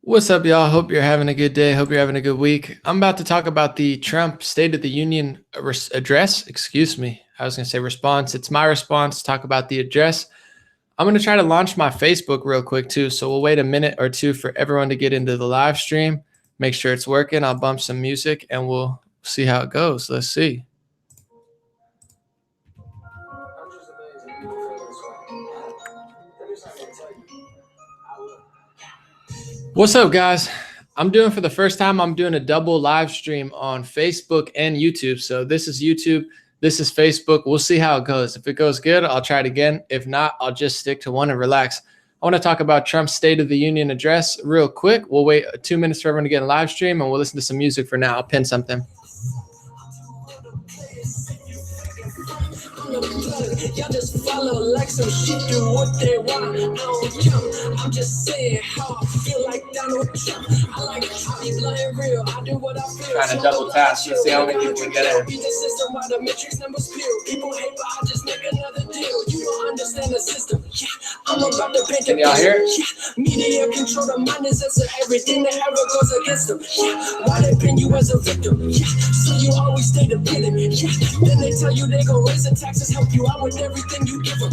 What's up, y'all? Hope you're having a good day. Hope you're having a good week. I'm about to talk about the Trump State of the Union address. Excuse me. I was going to say response. It's my response. Talk about the address. I'm going to try to launch my Facebook real quick, too. So we'll wait a minute or two for everyone to get into the live stream. Make sure it's working. I'll bump some music and we'll see how it goes. Let's see. What's up, guys? I'm doing for the first time, I'm doing a double live stream on Facebook and YouTube. So this is YouTube, this is Facebook. We'll see how it goes. If it goes good, I'll try it again. If not, I'll just stick to one and relax. I want to talk about Trump's State of the Union address real quick. We'll wait 2 minutes for everyone to get in live stream and we'll listen to some music for now. I'll pin something. Y'all just follow like some shit, do what they want. I don't jump. I'm just saying how I feel like Donald Trump. I like how you playing real. I do what I feel. Trying to double task. Let's see how many people we get in. Be the system while the matrix numbers peel. People hate, but I just make another deal. You don't understand the system. Yeah, I'm about to paint. Can y'all hear? Yeah, media control the minds and everything that ever goes against them. Yeah, why they pin you as a victim? Yeah, so you always stay dependent. Yeah, then they tell you they gon' raise the taxes, help you out with everything you give them.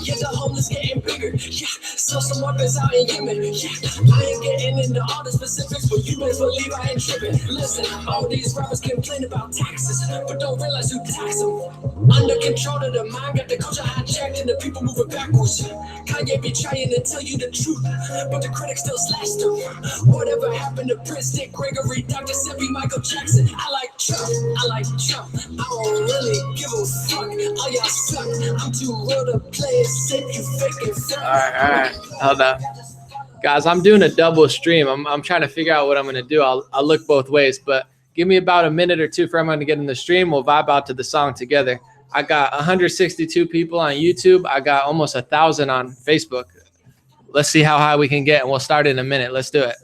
Yeah, the homeless getting bigger. Yeah, sell some weapons out in Yemen. Yeah, I ain't getting into all the specifics, but you best believe I ain't tripping. Listen, all these rappers complain about taxes, but don't realize who tax them. Under control of the mind, got the culture hijacked and the people moving backwards. Kanye be trying to tell you the truth, but the critics still slash them. Whatever happened to Prince, Dick Gregory, Dr. Sebi, Michael Jackson? I like Trump, I like Trump. I don't really give a fuck. All y'all suck. I'm too real to play it safe. You faking front. All right. Hold up. Guys, I'm doing a double stream. I'm trying to figure out what I'm going to do. I'll look both ways, but give me about a minute or two for everyone to get in the stream. We'll vibe out to the song together. I got 162 people on YouTube. I got almost 1,000 on Facebook. Let's see how high we can get, and we'll start in a minute. Let's do it.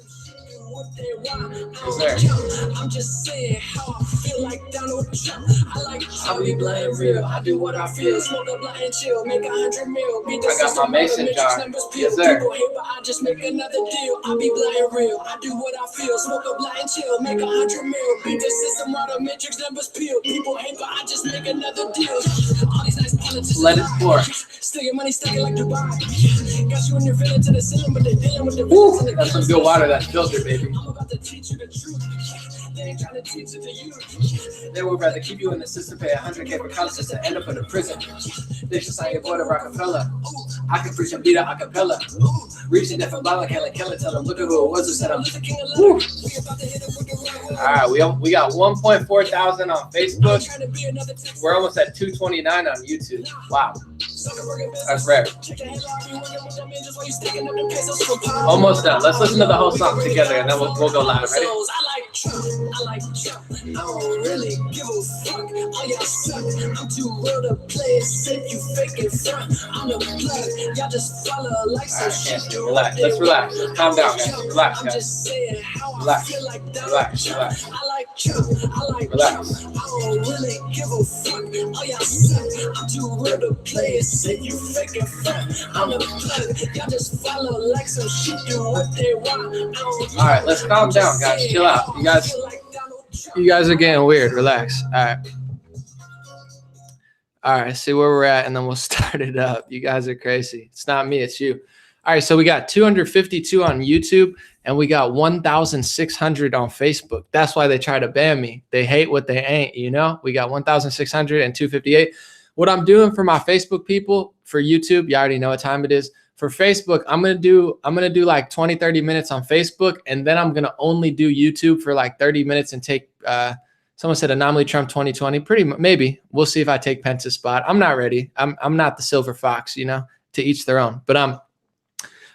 I'm just saying how I feel like Donald Trump. I like how we blind real. I do what I feel. Smoke a blunt and chill. Make 100 mil. Be the I got my mason jar. Yes, sir. People hate, but I just make another deal. I be blind real. I do what I feel. Smoke a blunt and chill. Make 100 mil. Be the system while the matrix numbers peel. People hate, but I just make another deal. All these nice politicians. Let it pour. Still your money stuck like Dubai. Got you in your feeling to the ceiling, but they're dealing with the villains in the That's some good water. That's filtered, baby. I'm about to teach you the truth. They ain't trying to teach it to you. They would rather keep you in the system, pay $100K for college just to end up in a prison. They just like your boy to Rockefeller. I can preach and beat a acapella. Reaching different bala, Kelly, tell them look at who it was who said I'm the king of love. All right, we got 1.4 thousand on Facebook. We're almost at 229 on YouTube. Wow. That's rare. Almost done. Let's listen to the whole song together and then we'll go live. Ready? I like Trump. I don't really give a fuck. All y'all suck. I'm too real to play it safe. You faking front. I'm the plug. Y'all just follow like some shit. Relax. Let's relax. Calm down, guys. Relax, guys. I'm just saying how I feel like relax. I like Trump. I like Trump. I don't really give a fuck. All y'all suck. I'm too real to play it safe. You faking front. I'm the plug. Y'all just follow like some shit. Do what they want. All right, let's calm down, guys. Chill out. You guys are getting weird. Relax. All right, see where we're at, and then we'll start it up. You guys are crazy. It's not me, it's you. All right, so we got 252 on YouTube, and we got 1,600 on Facebook. That's why they try to ban me. They hate what they ain't, you know? We got 1,600 and 258. What I'm doing for my Facebook people, for YouTube, you already know what time it is. For Facebook, I'm gonna do like 20, 30 minutes on Facebook, and then I'm gonna only do YouTube for like 30 minutes and take someone said anomaly Trump 2020. Maybe. We'll see if I take Pence's spot. I'm not ready. I'm not the silver fox, you know, to each their own. But I'm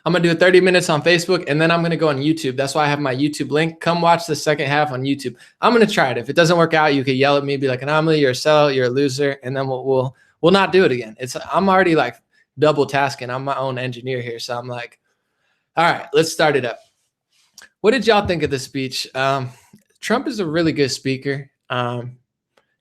gonna do 30 minutes on Facebook, and then I'm gonna go on YouTube. That's why I have my YouTube link. Come watch the second half on YouTube. I'm gonna try it. If it doesn't work out, you could yell at me, be like, anomaly, you're a sellout, you're a loser, and then we'll not do it again. I'm already like double tasking. I'm my own engineer here. So I'm like, all right, let's start it up. What did y'all think of the speech? Trump is a really good speaker.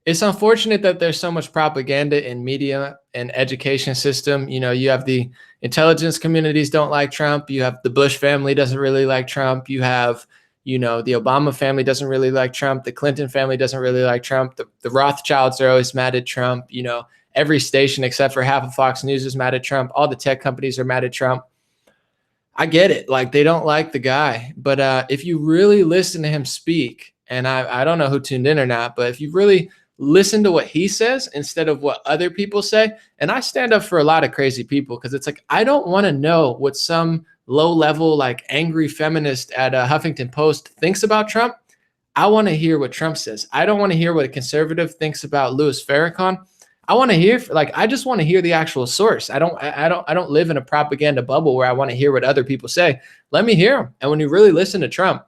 It's unfortunate that there's so much propaganda in media and education system. You know, you have the intelligence communities don't like Trump. You have the Bush family doesn't really like Trump. You have, you know, the Obama family doesn't really like Trump. The Clinton family doesn't really like Trump. The Rothschilds are always mad at Trump. You know, every station except for half of Fox News is mad at Trump. All the tech companies are mad at Trump. I get it. Like, they don't like the guy. But if you really listen to him speak, and I don't know who tuned in or not, but if you really listen to what he says instead of what other people say. And I stand up for a lot of crazy people because it's like, I don't want to know what some low level, like angry feminist at Huffington Post thinks about Trump. I want to hear what Trump says. I don't want to hear what a conservative thinks about Louis Farrakhan. I want to hear, like, I just want to hear the actual source. I don't live in a propaganda bubble where I want to hear what other people say. Let me hear them. And when you really listen to Trump,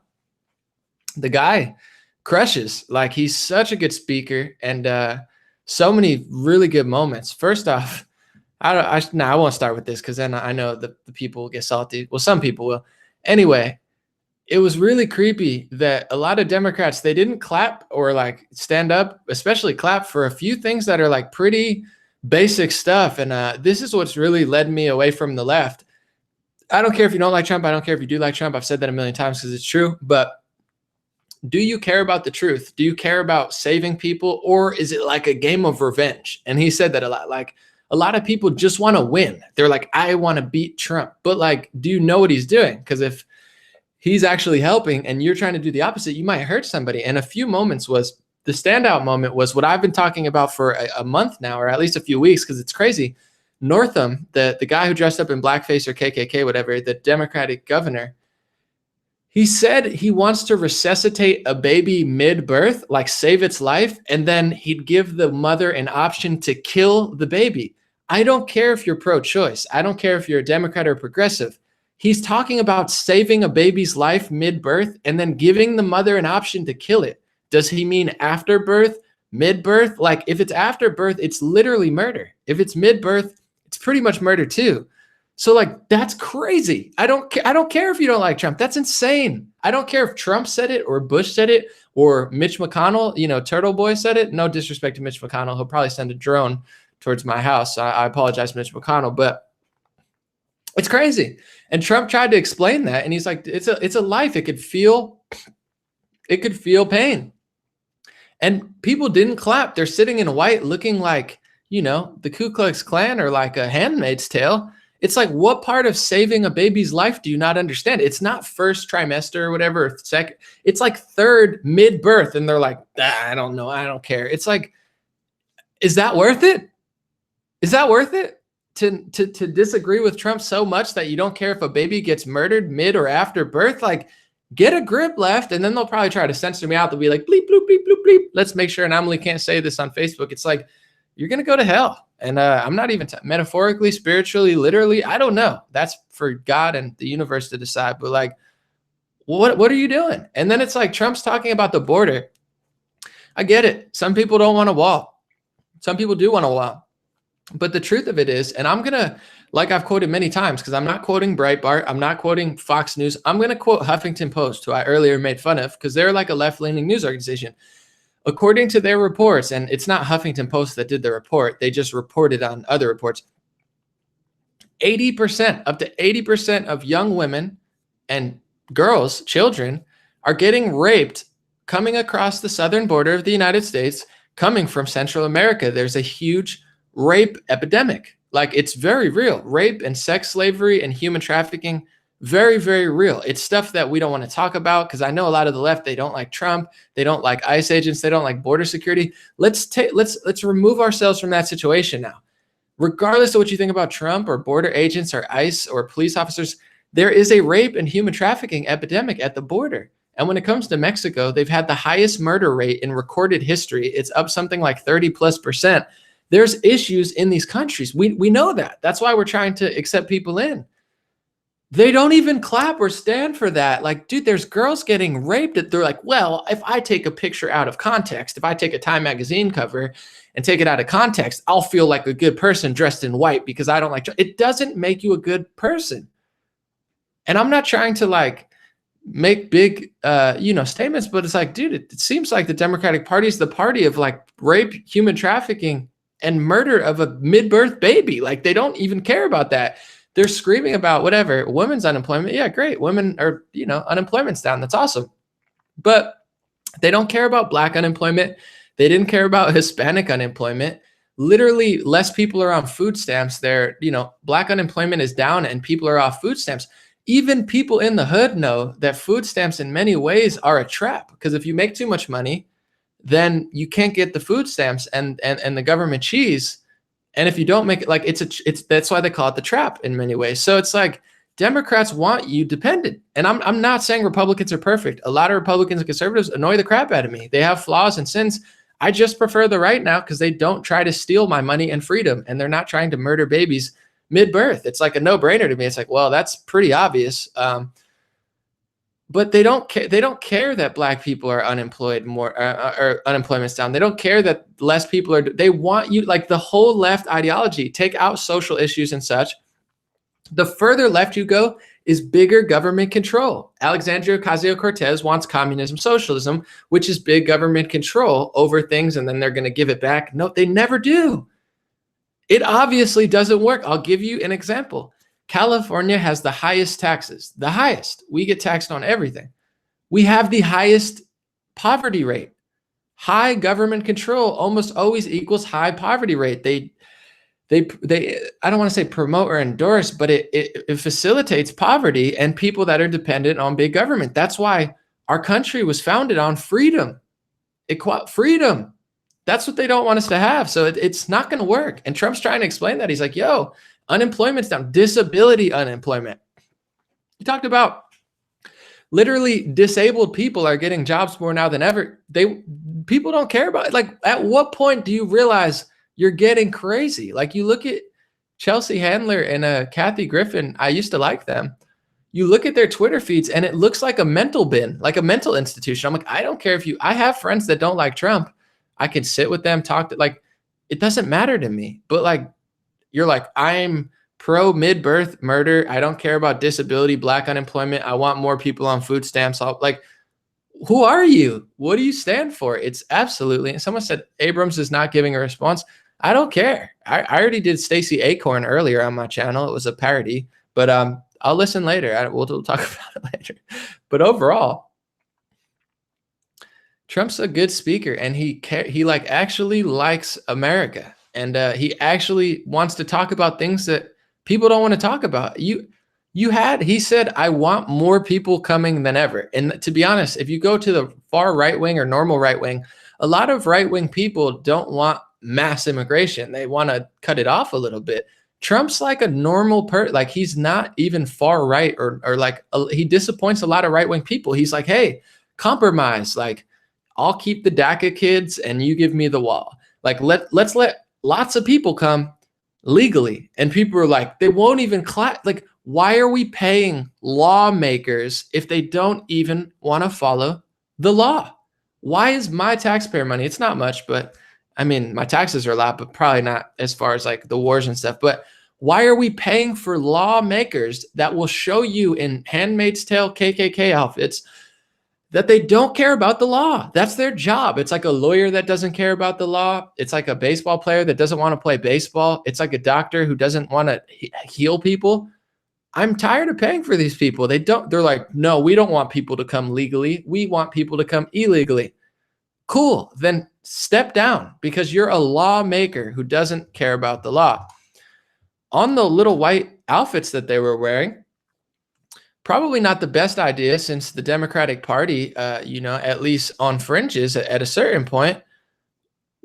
the guy crushes. Like, he's such a good speaker, and so many really good moments. First off, I won't start with this because then I know the people will get salty. Well, some people will. Anyway, it was really creepy that a lot of Democrats, they didn't clap or like stand up, especially clap for a few things that are like pretty basic stuff. And this is what's really led me away from the left. I don't care if you don't like Trump. I don't care if you do like Trump. I've said that a million times because it's true. But do you care about the truth? Do you care about saving people, or is it like a game of revenge? And he said that a lot. Like, a lot of people just want to win. They're like, I want to beat Trump. But like, do you know what he's doing? Because if he's actually helping and you're trying to do the opposite, you might hurt somebody. And a few moments was, the standout moment was what I've been talking about for a month now, or at least a few weeks, because it's crazy. Northam, the guy who dressed up in blackface or KKK, whatever, the Democratic governor, he said he wants to resuscitate a baby mid-birth, like save its life, and then he'd give the mother an option to kill the baby. I don't care if you're pro-choice. I don't care if you're a Democrat or progressive. He's talking about saving a baby's life mid-birth and then giving the mother an option to kill it. Does he mean after birth, mid-birth? Like, if it's after birth, it's literally murder. If it's mid-birth, it's pretty much murder too. So like, that's crazy. I don't care if you don't like Trump. That's insane. I don't care if Trump said it or Bush said it or Mitch McConnell, you know, Turtle Boy said it. No disrespect to Mitch McConnell. He'll probably send a drone towards my house. I apologize, Mitch McConnell, but it's crazy. And Trump tried to explain that. And he's like, it's a life. It could feel pain. And people didn't clap. They're sitting in white looking like, you know, the Ku Klux Klan or like a Handmaid's Tale. It's like, what part of saving a baby's life do you not understand? It's not first trimester or whatever, second. It's like third mid-birth. And they're like, I don't know. I don't care. It's like, is that worth it? Is that worth it? To disagree with Trump so much that you don't care if a baby gets murdered mid or after birth? Like, get a grip left. And then they'll probably try to censor me out. They'll be like, bleep, bloop, bleep, bloop, bleep. Let's make sure Anomaly can't say this on Facebook. It's like, you're going to go to hell. And I'm not even metaphorically, spiritually, literally. I don't know. That's for God and the universe to decide. But like, what are you doing? And then it's like, Trump's talking about the border. I get it. Some people don't want a wall. Some people do want a wall. But the truth of it is, and I'm going to, like I've quoted many times, because I'm not quoting Breitbart, I'm not quoting Fox News. I'm going to quote Huffington Post, who I earlier made fun of, because they're like a left-leaning news organization. According to their reports, and it's not Huffington Post that did the report, they just reported on other reports, 80%, up to 80% of young women and girls, children, are getting raped coming across the southern border of the United States, coming from Central America. There's a huge rape epidemic. Like, it's very real. Rape and sex slavery and human trafficking, very, very real. It's stuff that we don't want to talk about because I know a lot of the left, they don't like Trump. They don't like ICE agents. They don't like border security. Let's remove ourselves from that situation now. Regardless of what you think about Trump or border agents or ICE or police officers, there is a rape and human trafficking epidemic at the border. And when it comes to Mexico, they've had the highest murder rate in recorded history. It's up something like 30+%. There's issues in these countries. We know that. That's why we're trying to accept people in. They don't even clap or stand for that. Like, dude, there's girls getting raped. They're like, well, if I take a picture out of context, if I take a Time magazine cover and take it out of context, I'll feel like a good person dressed in white because I don't like it. Doesn't make you a good person. And I'm not trying to like make big, statements, but it's like, dude, it seems like the Democratic Party is the party of like rape, human trafficking, and murder of a mid-birth baby. Like, they don't even care about that. They're screaming about whatever, women's unemployment. Yeah, great. Women are, unemployment's down. That's awesome. But they don't care about Black unemployment. They didn't care about Hispanic unemployment. Literally, less people are on food stamps. Black unemployment is down and people are off food stamps. Even people in the hood know that food stamps in many ways are a trap, because if you make too much money, then you can't get the food stamps and the government cheese. And if you don't make it, like, that's why they call it the trap in many ways. So it's like, Democrats want you dependent. And I'm not saying Republicans are perfect. A lot of Republicans and conservatives annoy the crap out of me. They have flaws and sins. I just prefer the right now because they don't try to steal my money and freedom, and they're not trying to murder babies mid-birth. It's like a no-brainer to me. It's like, well, that's pretty obvious. But they don't care. They don't care that Black people are unemployed more, or unemployment's down. They don't care that less people are. They want you, like, the whole left ideology. Take out social issues and such. The further left you go is bigger government control. Alexandria Ocasio-Cortez wants communism, socialism, which is big government control over things, and then they're going to give it back. No, they never do. It obviously doesn't work. I'll give you an example. California has the highest taxes, the highest. We get taxed on everything. We have the highest poverty rate. High government control almost always equals high poverty rate. They I don't want to say promote or endorse, but it facilitates poverty and people that are dependent on big government. That's why our country was founded on freedom. Freedom. That's what they don't want us to have. So it's not going to work. And Trump's trying to explain that. He's like, yo, unemployment's down. Disability unemployment. He talked about literally disabled people are getting jobs more now than ever. People don't care about it. Like, at what point do you realize you're getting crazy? Like, you look at Chelsea Handler and Kathy Griffin. I used to like them. You look at their Twitter feeds and it looks like a mental bin, like a mental institution. I'm like, I don't care I have friends that don't like Trump. I can sit with them, talk to, like, it doesn't matter to me. But like, you're like, I'm pro mid-birth murder. I don't care about disability, Black unemployment. I want more people on food stamps. Like, who are you? What do you stand for? It's absolutely. And someone said Abrams is not giving a response. I don't care. I already did Stacey Acorn earlier on my channel. It was a parody, but I'll listen later. We'll talk about it later. But overall, Trump's a good speaker, and he like actually likes America, and he actually wants to talk about things that people don't want to talk about. He said, I want more people coming than ever. And to be honest, if you go to the far right wing or normal right wing, a lot of right wing people don't want mass immigration. They want to cut it off a little bit. Trump's like a normal like, he's not even far right or like, he disappoints a lot of right wing people. He's like, hey, compromise. Like, I'll keep the DACA kids and you give me the wall. Like, let's let lots of people come legally. And people are like, they won't even like, why are we paying lawmakers if they don't even want to follow the law? Why is my taxpayer money? It's not much, but I mean, my taxes are a lot, but probably not as far as like the wars and stuff. But why are we paying for lawmakers that will show you in Handmaid's Tale KKK outfits that they don't care about the law? That's their job. It's like a lawyer that doesn't care about the law. It's like a baseball player that doesn't want to play baseball. It's like a doctor who doesn't want to heal people. I'm tired of paying for these people. They're like, no, we don't want people to come legally. We want people to come illegally. Cool. Then step down, because you're a lawmaker who doesn't care about the law. On the little white outfits that they were wearing, probably not the best idea, since the Democratic Party, at least on fringes at a certain point,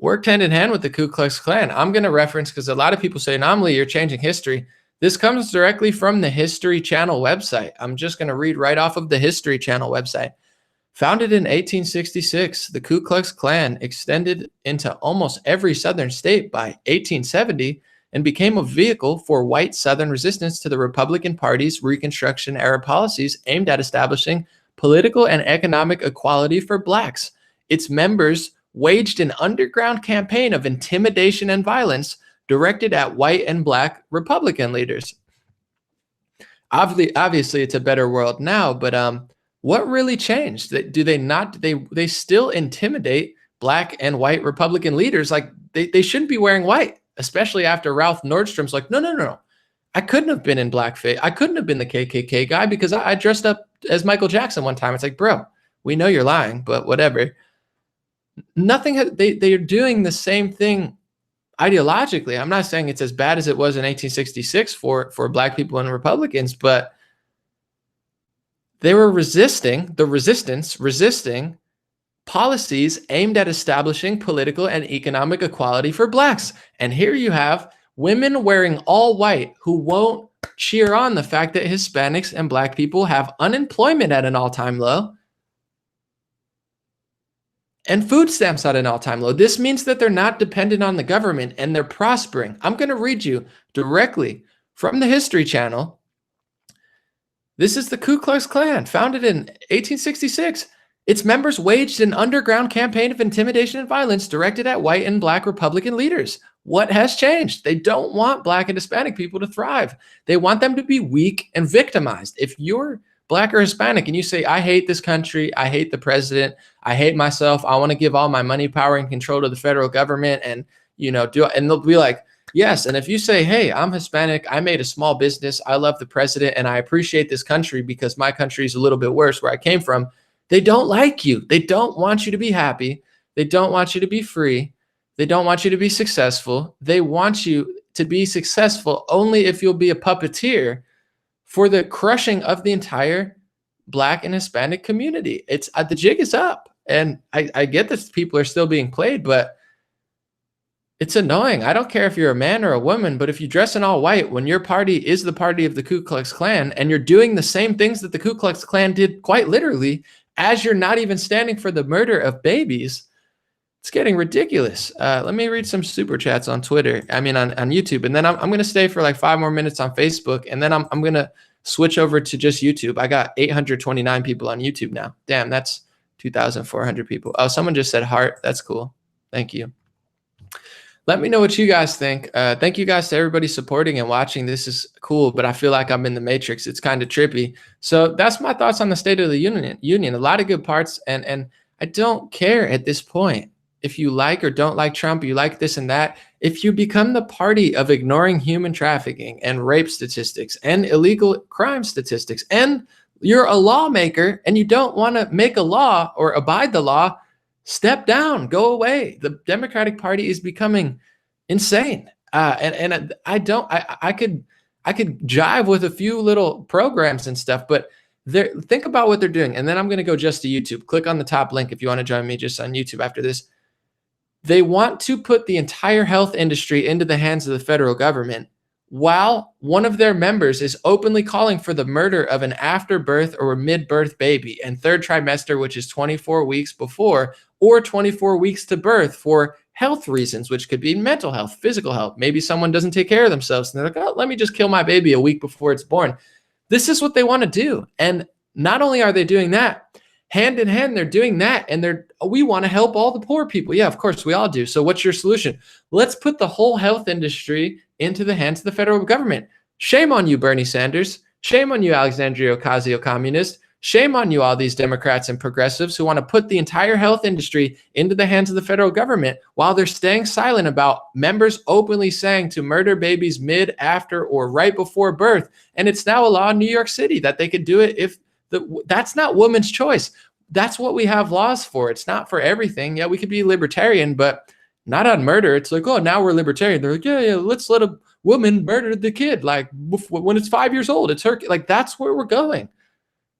worked hand in hand with the Ku Klux Klan. I'm going to reference, because a lot of people say, Anomaly, you're changing history. This comes directly from the History Channel website. I'm just going to read right off of the History Channel website. Founded in 1866, the Ku Klux Klan extended into almost every southern state by 1870 and became a vehicle for white Southern resistance to the Republican Party's Reconstruction-era policies aimed at establishing political and economic equality for Blacks. Its members waged an underground campaign of intimidation and violence directed at white and Black Republican leaders. Obviously, it's a better world now, but what really changed? Do they not? They still intimidate Black and white Republican leaders. Like, they shouldn't be wearing white, especially after Ralph Nordstrom's like, no. I couldn't have been in blackface. I couldn't have been the KKK guy because I dressed up as Michael Jackson one time. It's like, bro, we know you're lying, but whatever. Nothing. They are doing the same thing ideologically. I'm not saying it's as bad as it was in 1866 for Black people and Republicans, but they were resisting policies aimed at establishing political and economic equality for Blacks. And here you have women wearing all white who won't cheer on the fact that Hispanics and Black people have unemployment at an all-time low and food stamps at an all-time low. This means that they're not dependent on the government and they're prospering. I'm going to read you directly from the History Channel. This is the Ku Klux Klan, founded in 1866. Its members waged an underground campaign of intimidation and violence directed at white and Black Republican leaders. What has changed? They don't want Black and Hispanic people to thrive. They want them to be weak and victimized. If you're Black or Hispanic and you say, I hate this country, I hate the president, I hate myself, I want to give all my money, power, and control to the federal government, and and they'll be like, yes. And if you say, hey, I'm Hispanic, I made a small business, I love the president, and I appreciate this country because my country is a little bit worse where I came from, they don't like you. They don't want you to be happy. They don't want you to be free. They don't want you to be successful. They want you to be successful only if you'll be a puppeteer for the crushing of the entire Black and Hispanic community. It's the jig is up. And I get that people are still being played, but it's annoying. I don't care if you're a man or a woman, but if you dress in all white when your party is the party of the Ku Klux Klan and you're doing the same things that the Ku Klux Klan did quite literally, as you're not even standing for the murder of babies, it's getting ridiculous. Let me read some super chats on Twitter. I mean, on YouTube. And then I'm going to stay for like 5 more minutes on Facebook. And then I'm going to switch over to just YouTube. I got 829 people on YouTube now. Damn, that's 2,400 people. Oh, someone just said heart. That's cool. Thank you. Let me know what you guys think. Thank you guys to everybody supporting and watching. This is cool, but I feel like I'm in the Matrix. It's kind of trippy. So that's my thoughts on the State of the Union. A lot of good parts. And I don't care at this point if you like or don't like Trump, you like this and that. If you become the party of ignoring human trafficking and rape statistics and illegal crime statistics, and you're a lawmaker and you don't want to make a law or abide the law, step down, go away. The Democratic Party is becoming insane. And I could jive with a few little programs and stuff, but think about what they're doing. And then I'm going to go just to YouTube. Click on the top link if you want to join me just on YouTube after this. They want to put the entire health industry into the hands of the federal government while one of their members is openly calling for the murder of an afterbirth or mid-birth baby and third trimester, which is 24 weeks before, or 24 weeks to birth for health reasons, which could be mental health, physical health. Maybe someone doesn't take care of themselves and they're like, oh, let me just kill my baby a week before it's born. This is what they want to do. And not only are they doing that, hand in hand, they're doing that. And we want to help all the poor people. Yeah, of course, we all do. So what's your solution? Let's put the whole health industry into the hands of the federal government. Shame on you, Bernie Sanders. Shame on you, Alexandria Ocasio-Communist. Shame on you, all these Democrats and progressives who want to put the entire health industry into the hands of the federal government while they're staying silent about members openly saying to murder babies mid, after, or right before birth. And it's now a law in New York City that they could do it if that's not woman's choice. That's what we have laws for. It's not for everything. Yeah, we could be libertarian, but not on murder. It's like, oh, now we're libertarian. They're like, yeah, let's let a woman murder the kid. Like when it's 5 years old, it's her. Like that's where we're going.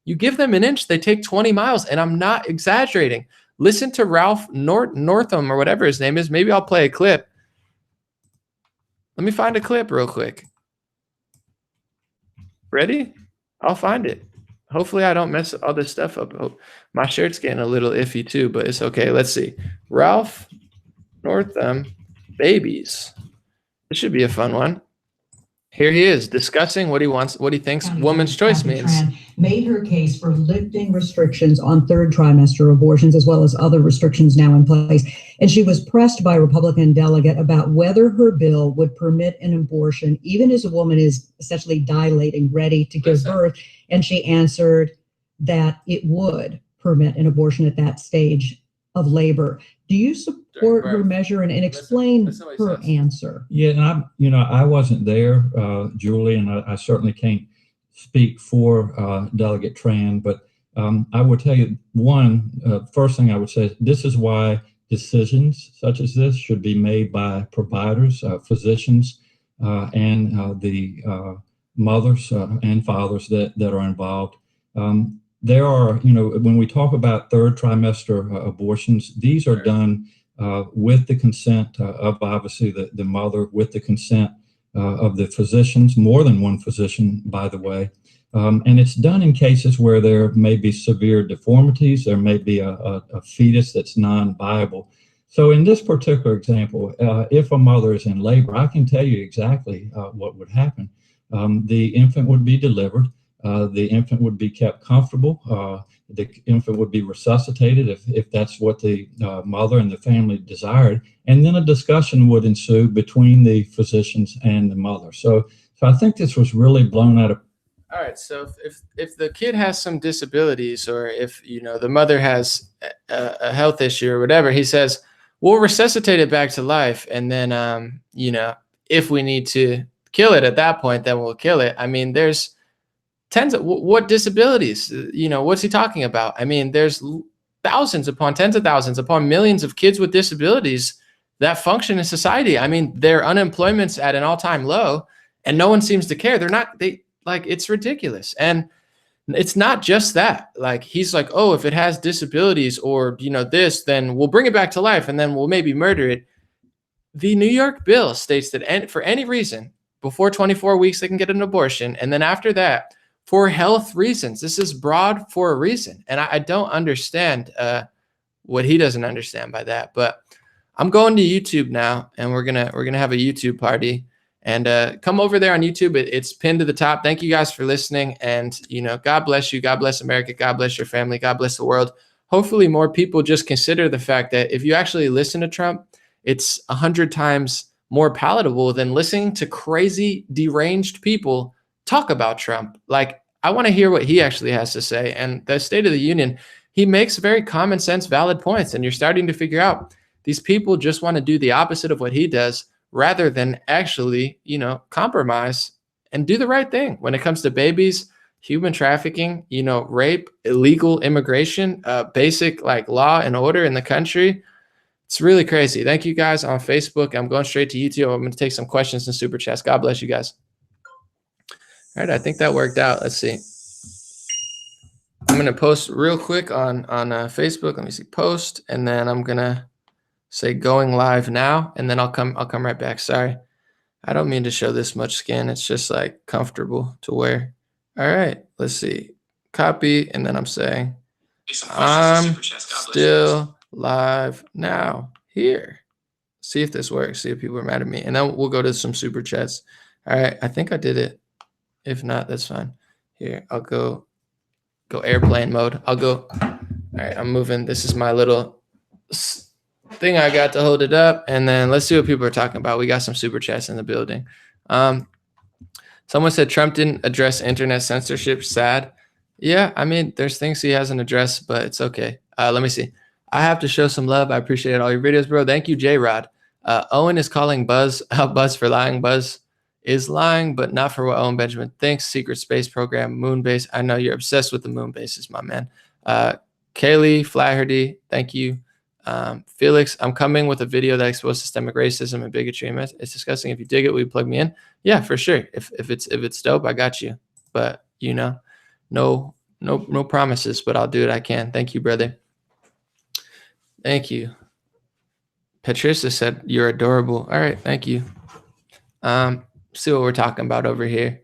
You give them an inch, they take 20 miles. And I'm not exaggerating. Listen to Ralph Northam or whatever his name is. Maybe I'll play a clip. Let me find a clip real quick. Ready? I'll find it. Hopefully I don't mess all this stuff up. Oh, my shirt's getting a little iffy too, but it's okay. Let's see. Ralph Northam, babies. This should be a fun one. Here he is discussing what he thinks woman's choice means. Made her case for lifting restrictions on third trimester abortions, as well as other restrictions now in place. And she was pressed by a Republican delegate about whether her bill would permit an abortion, even as a woman is essentially dilating, ready to give birth. And she answered that it would permit an abortion at that stage of labor. Do you support her measure, and explain listen what he her says. answer? Yeah, and I wasn't there, Julie, and I certainly can't speak for Delegate Tran, but I would tell you first thing I would say, this is why decisions such as this should be made by providers, physicians, and the mothers and fathers that are involved. There are, when we talk about third trimester abortions, these are done with the consent of obviously the mother, with the consent of the physicians, more than one physician, by the way. And it's done in cases where there may be severe deformities, there may be a fetus that's non-viable. So in this particular example, if a mother is in labor, I can tell you exactly what would happen. The infant would be delivered. The infant would be kept comfortable. The infant would be resuscitated if that's what the mother and the family desired. And then a discussion would ensue between the physicians and the mother. So I think this was really blown out of. All right. So if the kid has some disabilities, or if, the mother has a health issue or whatever, he says, we'll resuscitate it back to life. And then, if we need to kill it at that point, then we'll kill it. I mean, there's tens of what disabilities, what's he talking about? I mean, there's thousands upon tens of thousands upon millions of kids with disabilities that function in society. I mean, their unemployment's at an all-time low and no one seems to care. It's ridiculous. And it's not just that. Like, he's like, oh, if it has disabilities or, this, then we'll bring it back to life and then we'll maybe murder it. The New York bill states that for any reason, before 24 weeks, they can get an abortion. And then after that, for health reasons. This is broad for a reason. And I don't understand what he doesn't understand by that. But I'm going to YouTube now, and we're gonna have a YouTube party. And come over there on YouTube. It's pinned to the top. Thank you guys for listening. And, God bless you. God bless America. God bless your family. God bless the world. Hopefully more people just consider the fact that if you actually listen to Trump, it's 100 times more palatable than listening to crazy, deranged people talk about Trump. Like, I want to hear what he actually has to say. And the State of the Union, he makes very common sense, valid points. And you're starting to figure out these people just want to do the opposite of what he does, rather than actually, compromise and do the right thing when it comes to babies, human trafficking, rape, illegal immigration, basic law and order in the country. It's really crazy. Thank you guys on Facebook. I'm going straight to YouTube. I'm going to take some questions and super chats. God bless you guys. All right, I think that worked out. Let's see. I'm going to post real quick on Facebook. Let me see, post, and then I'm going to say going live now, and then I'll come right back. Sorry. I don't mean to show this much skin. It's just comfortable to wear. All right, let's see. Copy, and then I'm saying I'm still live now here. See if this works. See if people are mad at me. And then we'll go to some super chats. All right, I think I did it. If not, that's fine. Here, I'll go airplane mode. I'll go. All right, I'm moving. This is my little thing I got to hold it up, and then let's see what people are talking about. We got some super chats in the building. Someone said Trump didn't address internet censorship. Sad. Yeah, I mean, there's things he hasn't addressed, but it's okay. Let me see. I have to show some love. I appreciate all your videos, bro. Thank you, J-Rod. Owen is calling Buzz out Buzz for lying. Buzz is lying, but not for what Owen Benjamin thinks. Secret space program, moon base. I know you're obsessed with the moon bases, my man. Kaylee Flaherty, thank you. Felix, I'm coming with a video that exposes systemic racism and bigotry. It's disgusting. If you dig it, will you plug me in? Yeah, for sure. If it's dope, I got you. But no promises, but I'll do what I can. Thank you, brother. Thank you. Patricia said you're adorable. All right, thank you. See what we're talking about over here.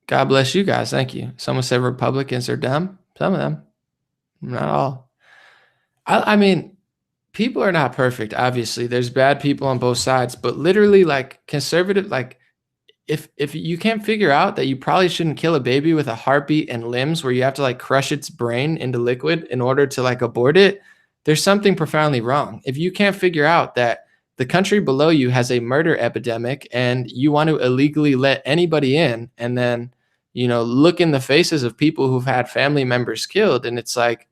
God bless you guys. Thank you. Someone said Republicans are dumb. Some of them, not all. I mean, people are not perfect. Obviously, there's bad people on both sides, but literally, conservative, if you can't figure out that you probably shouldn't kill a baby with a heartbeat and limbs, where you have to crush its brain into liquid in order to abort it, there's something profoundly wrong. If you can't figure out that the country below you has a murder epidemic and you want to illegally let anybody in, and then look in the faces of people who've had family members killed. And it's like,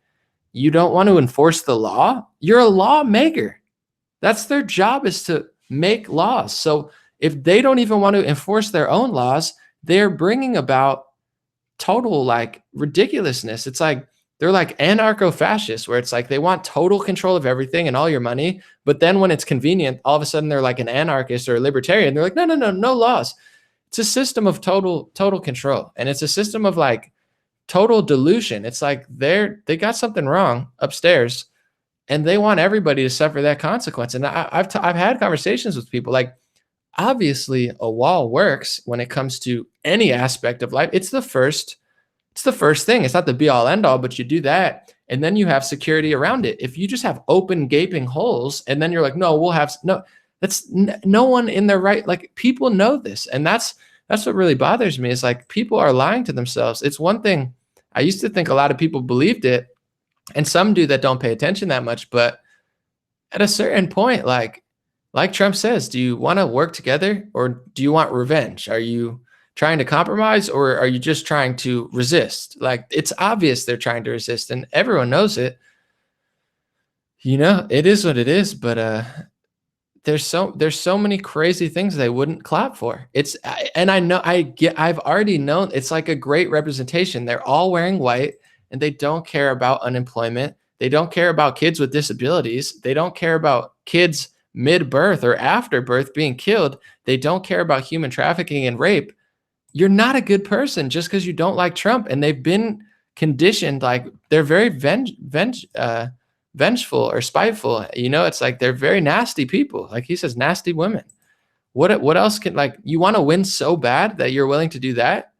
you don't want to enforce the law. You're a lawmaker. That's their job, is to make laws. So if they don't even want to enforce their own laws, they're bringing about total like ridiculousness. It's like they're like anarcho-fascists, where it's like they want total control of everything and all your money. But then when it's convenient, all of a sudden they're like an anarchist or a libertarian. They're like, no laws. It's a system of total control. And it's a system of like total delusion. It's like they got something wrong upstairs, and they want everybody to suffer that consequence. And I've had conversations with people like, obviously a wall works when it comes to any aspect of life. It's the first thing. It's not the be all end all, but you do that, and then you have security around it. If you just have open gaping holes, and then you're like, that's no one in their right. Like, people know this. And that's what really bothers me, is like people are lying to themselves. It's one thing. I used to think a lot of people believed it, and some do that don't pay attention that much. But at a certain point, like Trump says, do you want to work together, or do you want revenge? Are you trying to compromise, or are you just trying to resist? Like, it's obvious they're trying to resist, and everyone knows it. It is what it is. But there's so many crazy things they wouldn't clap for. I've already known it's like a great representation. They're all wearing white, and they don't care about unemployment. They don't care about kids with disabilities. They don't care about kids mid-birth or after birth being killed. They don't care about human trafficking and rape. You're not a good person just because you don't like Trump. And they've been conditioned, like they're very vengeful or spiteful. It's like they're very nasty people. Like he says, nasty women. What else can, like, you want to win so bad that you're willing to do that?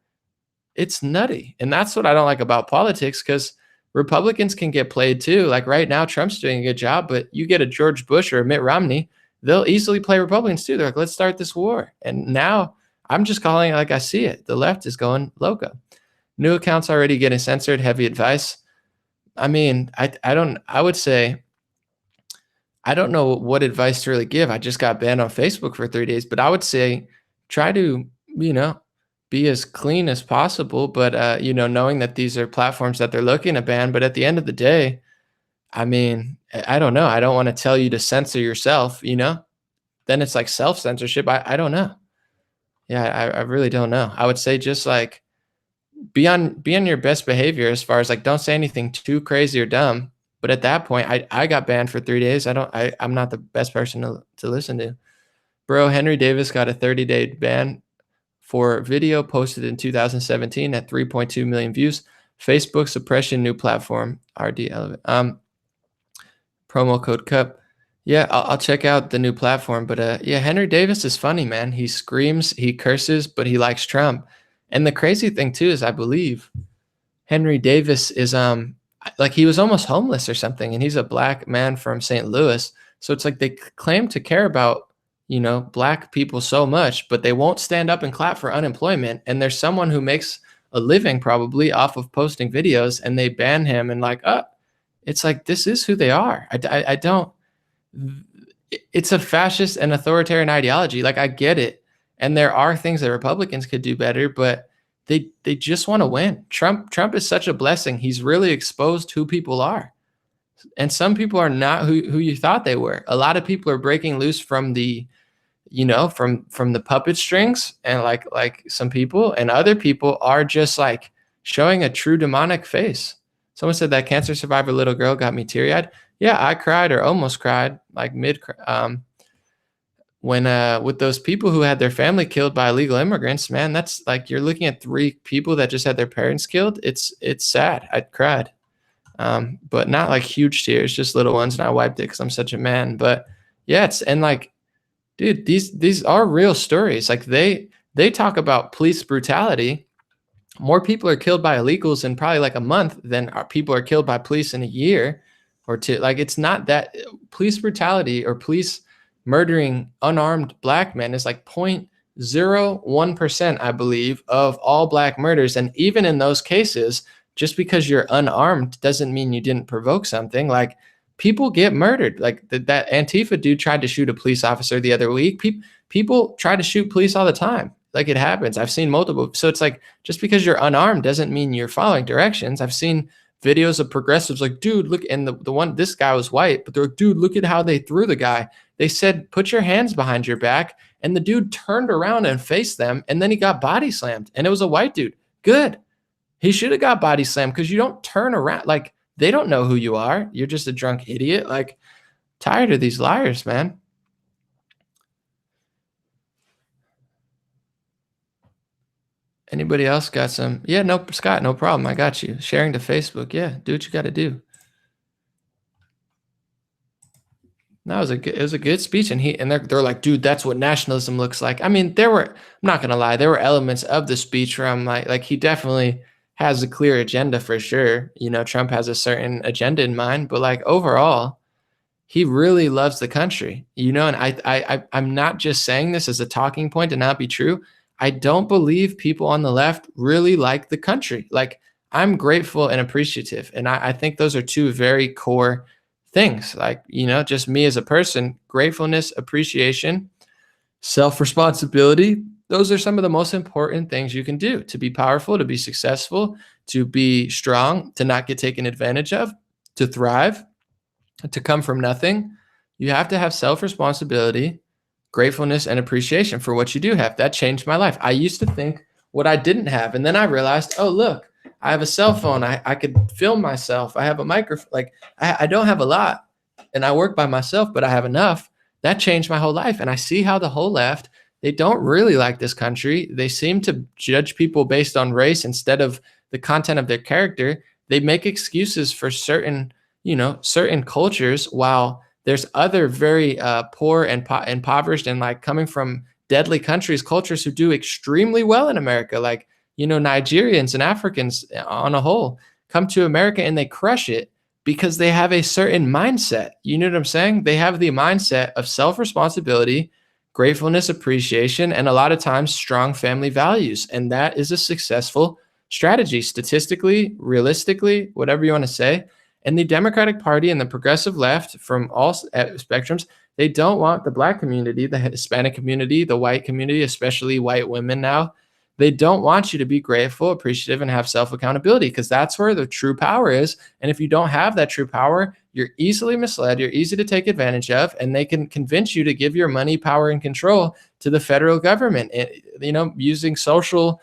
It's nutty. And that's what I don't like about politics, because Republicans can get played too. Like right now, Trump's doing a good job, but you get a George Bush or a Mitt Romney, they'll easily play Republicans too. They're like, let's start this war. And now I'm just calling it like I see it. The left is going loco. New accounts already getting censored. Heavy advice. I mean, I would say, I don't know what advice to really give. I just got banned on Facebook for 3 days, but I would say try to, be as clean as possible, but, knowing that these are platforms that they're looking to ban. But at the end of the day, I mean, I don't know. I don't want to tell you to censor yourself, then it's like self-censorship. I don't know. Yeah, I really don't know. I would say just like be on your best behavior, as far as like, don't say anything too crazy or dumb. But at that point, I got banned for 3 days. I'm not the best person to listen to. Bro, Henry Davis got a 30-day ban for video posted in 2017 at 3.2 million views. Facebook suppression, new platform, RD Elevate. Promo code CUP. Yeah, I'll check out the new platform. But yeah, Henry Davis is funny, man. He screams, he curses, but he likes Trump. And the crazy thing too is, I believe Henry Davis is like, he was almost homeless or something, and he's a black man from St. Louis. So it's like they claim to care about black people so much, but they won't stand up and clap for unemployment. And there's someone who makes a living probably off of posting videos, and they ban him, and like, it's like, this is who they are. I don't, it's a fascist and authoritarian ideology. Like, I get it. And there are things that Republicans could do better, but they just want to win. Trump is such a blessing. He's really exposed who people are. And some people are not who you thought they were. A lot of people are breaking loose from the, from the puppet strings, and like some people, and other people are just like showing a true demonic face. Someone said that cancer survivor little girl got me teary-eyed. Yeah, I cried, or almost cried, like when with those people who had their family killed by illegal immigrants. Man, that's like, you're looking at 3 people that just had their parents killed. It's sad. I cried. But not like huge tears, just little ones. And I wiped it because I'm such a man. But yeah, and like, dude, these are real stories. Like they talk about police brutality. More people are killed by illegals in probably like a month than people are killed by police in a year or two. Like, it's not that police brutality or police murdering unarmed black men is like 0.01%, I believe, of all black murders. And even in those cases, just because you're unarmed doesn't mean you didn't provoke something. Like, people get murdered. Like that Antifa dude tried to shoot a police officer the other week. People try to shoot police all the time. Like, it happens. I've seen multiple. So it's like, just because you're unarmed doesn't mean you're following directions. I've seen videos of progressives like, dude, look, and this guy was white, but they're like, dude, look at how they threw the guy. They said, put your hands behind your back. And the dude turned around and faced them. And then he got body slammed. And it was a white dude. Good. He should have got body slammed, because you don't turn around. Like, they don't know who you are. You're just a drunk idiot. Like, tired of these liars, man. Anybody else got some? Yeah, no, Scott, no problem. I got you. Sharing to Facebook. Yeah, do what you got to do. No, it was a good speech, and they're like, dude, that's what nationalism looks like. I mean, I'm not gonna lie, there were elements of the speech where I'm like he definitely has a clear agenda for sure. You know, Trump has a certain agenda in mind, but like overall, he really loves the country. You know, and I'm not just saying this as a talking point to not be true. I don't believe people on the left really like the country. Like, I'm grateful and appreciative, and I think those are two very core things. Like, you know, just me as a person, gratefulness, appreciation, self-responsibility. Those are some of the most important things you can do to be powerful, to be successful, to be strong, to not get taken advantage of, to thrive, to come from nothing. You have to have self-responsibility, gratefulness, and appreciation for what you do have. That changed my life. I used to think what I didn't have. And then I realized, oh, look, I have a cell phone. I could film myself. I have a microphone. Like, I don't have a lot, and I work by myself, but I have enough. That changed my whole life. And I see how the whole left, they don't really like this country. They seem to judge people based on race instead of the content of their character. They make excuses for certain cultures, while there's other very poor and impoverished and like coming from deadly countries, cultures who do extremely well in America. Like, you know, Nigerians and Africans on a whole come to America and they crush it because they have a certain mindset. You know what I'm saying? They have the mindset of self-responsibility, gratefulness, appreciation, and a lot of times strong family values. And that is a successful strategy, statistically, realistically, whatever you want to say. And the Democratic Party and the progressive left, from all spectrums, they don't want the Black community, the Hispanic community, the white community, especially white women now. They don't want you to be grateful, appreciative, and have self-accountability, because that's where the true power is. And if you don't have that true power, you're easily misled, you're easy to take advantage of, and they can convince you to give your money, power, and control to the federal government, you know, using social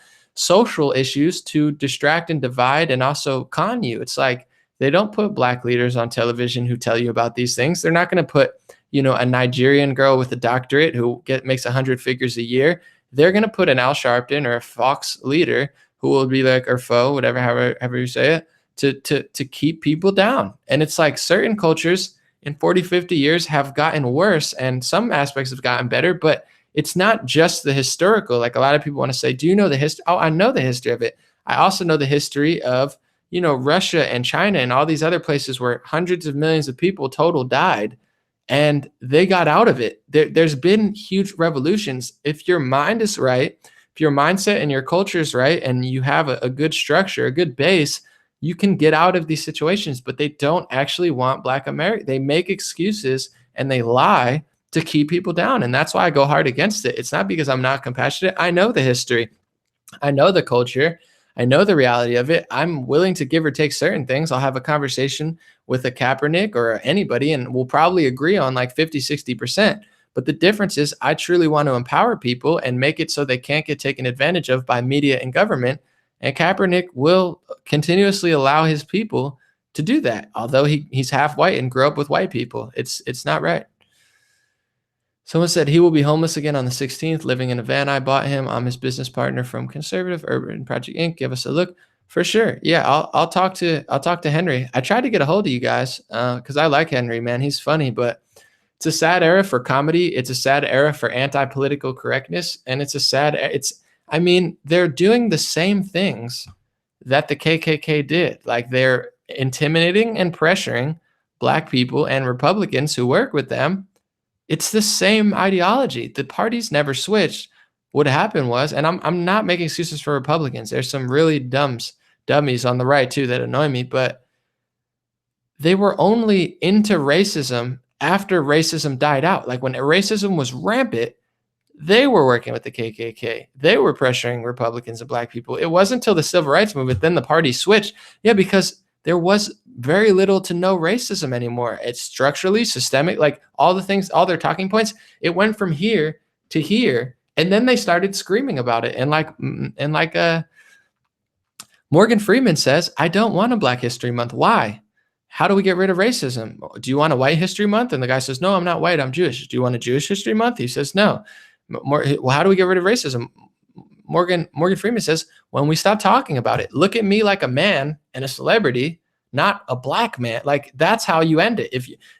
issues to distract and divide and also con you. It's like, they don't put Black leaders on television who tell you about these things. They're not going to put, you know, a Nigerian girl with a doctorate who makes 100 figures a year. They're going to put an Al Sharpton or a Fox leader who will be like, or foe, whatever, however you say it, to keep people down. And it's like certain cultures in 40, 50 years have gotten worse, and some aspects have gotten better, but it's not just the historical. Like, a lot of people want to say, do you know the history? Oh, I know the history of it. I also know the history of, you know, Russia and China and all these other places where hundreds of millions of people total died, and they got out of it. There's been huge revolutions. If your mind is right, if your mindset and your culture is right, and you have a good structure, a good base, you can get out of these situations. But they don't actually want Black America. They make excuses and they lie to keep people down. And that's why I go hard against it. It's not because I'm not compassionate. I know the history. I know the culture. I know the reality of it. I'm willing to give or take certain things. I'll have a conversation with a Kaepernick or anybody, and we'll probably agree on like 50, 60%. But the difference is, I truly want to empower people and make it so they can't get taken advantage of by media and government. And Kaepernick will continuously allow his people to do that. Although he's half white and grew up with white people. It's not right. Someone said he will be homeless again on the 16th, living in a van. I bought him. I'm his business partner from Conservative Urban Project Inc. Give us a look. For sure. Yeah, I'll talk to Henry. I tried to get a hold of you guys because I like Henry, man. He's funny, but it's a sad era for comedy. It's a sad era for anti-political correctness, and I mean, they're doing the same things that the KKK did. Like, they're intimidating and pressuring Black people and Republicans who work with them. It's the same ideology. The parties never switched. What happened was, and I'm not making excuses for Republicans. There's some really dummies on the right too that annoy me, but they were only into racism after racism died out. Like, when racism was rampant, They were working with the KKK. They were pressuring Republicans and black people. It wasn't until the civil rights movement, then the party switched. Yeah, because there was very little to no racism anymore. It's structurally systemic, like all the things, all their talking points. It went from here to here, and then they started screaming about it. And Morgan Freeman says, I don't want a Black History Month. Why? How do we get rid of racism? Do you want a White History Month? And the guy says, no, I'm not white, I'm Jewish. Do you want a Jewish History Month? He says, no. Well, how do we get rid of racism? Morgan Freeman says, when we stop talking about it, look at me like a man and a celebrity, not a black man. Like, that's how you end it.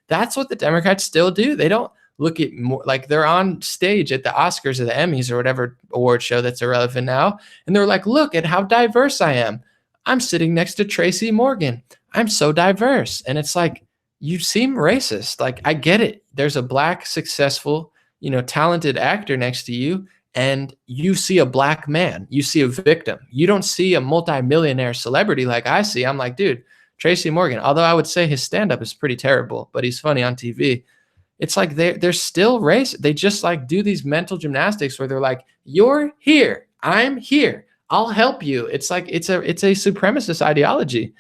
That's what the Democrats still do. They don't look at more like they're on stage at the Oscars or the Emmys or whatever award show that's irrelevant now. And they're like, look at how diverse I am. I'm sitting next to Tracy Morgan. I'm so diverse. And it's like, you seem racist. Like, I get it. There's a black, successful, talented actor next to you, and you see a black man. You see a victim. You don't see a multimillionaire celebrity like I see. I'm like, dude, Tracy Morgan, although I would say his stand-up is pretty terrible, but he's funny on TV. It's like they're still racist. They just like do these mental gymnastics where they're like, you're here, I'm here, I'll help you. It's like it's a supremacist ideology.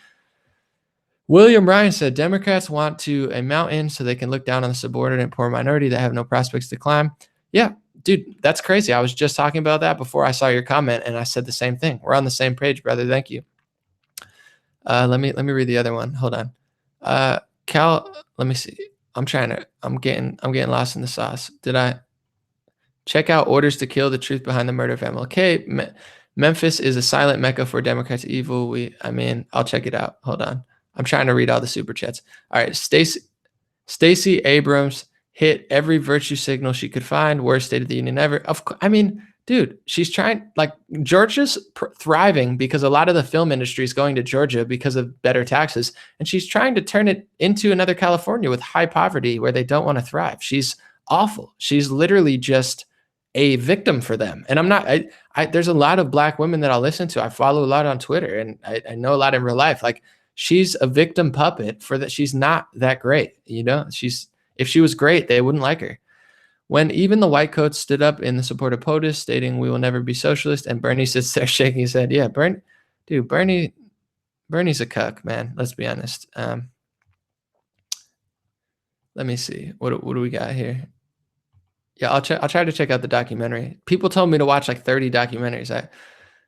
William Ryan said, Democrats want to a mountain so they can look down on the subordinate poor minority that have no prospects to climb. Yeah, dude, that's crazy. I was just talking about that before I saw your comment, and I said the same thing. We're on the same page, brother. Thank you. Let me read the other one. Hold on. Cal, let me see. I'm getting lost in the sauce. Did I check out Orders to Kill, the truth behind the murder of MLK? Memphis is a silent mecca for Democrats' evil. I'll check it out. Hold on. I'm trying to read all the super chats. All right. Stacey Abrams hit every virtue signal she could find. Worst State of the Union ever. Dude, she's trying, like, Georgia's thriving because a lot of the film industry is going to Georgia because of better taxes. And she's trying to turn it into another California with high poverty where they don't want to thrive. She's awful. She's literally just a victim for them. And I'm not, there's a lot of black women that I'll listen to. I follow a lot on Twitter, and I know a lot in real life. Like, she's a victim puppet for that. She's not that great. If she was great, they wouldn't like her. When even the white coats stood up in the support of POTUS, stating we will never be socialist, and Bernie sits there shaking his head. Yeah, Bernie's a cuck, man. Let's be honest. Let me see. What do we got here? Yeah, I'll try to check out the documentary. People told me to watch like 30 documentaries.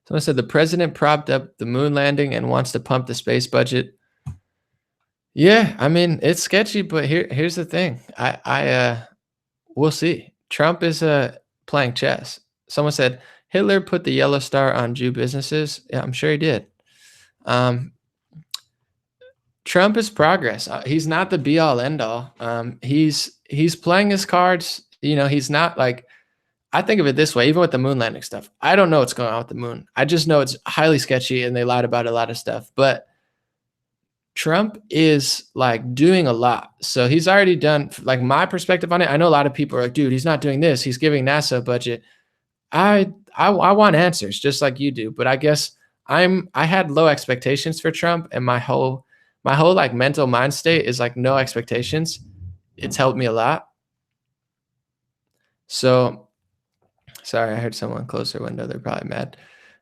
Someone said the president propped up the moon landing and wants to pump the space budget. Yeah, it's sketchy, but here's the thing. We'll see. Trump is playing chess. Someone said Hitler put the yellow star on Jew businesses. Yeah, I'm sure he did. Trump is progress. He's not the be all end all. He's playing his cards. He's not like, I think of it this way, even with the moon landing stuff. I don't know what's going on with the moon. I just know it's highly sketchy and they lied about a lot of stuff. But Trump is like doing a lot. So he's already done, like, my perspective on it. I know a lot of people are like, dude, he's not doing this. He's giving NASA a budget. I want answers just like you do. But I guess I had low expectations for Trump, and my whole like mental mind state is like no expectations. It's helped me a lot. So sorry, I heard someone close their window. They're probably mad.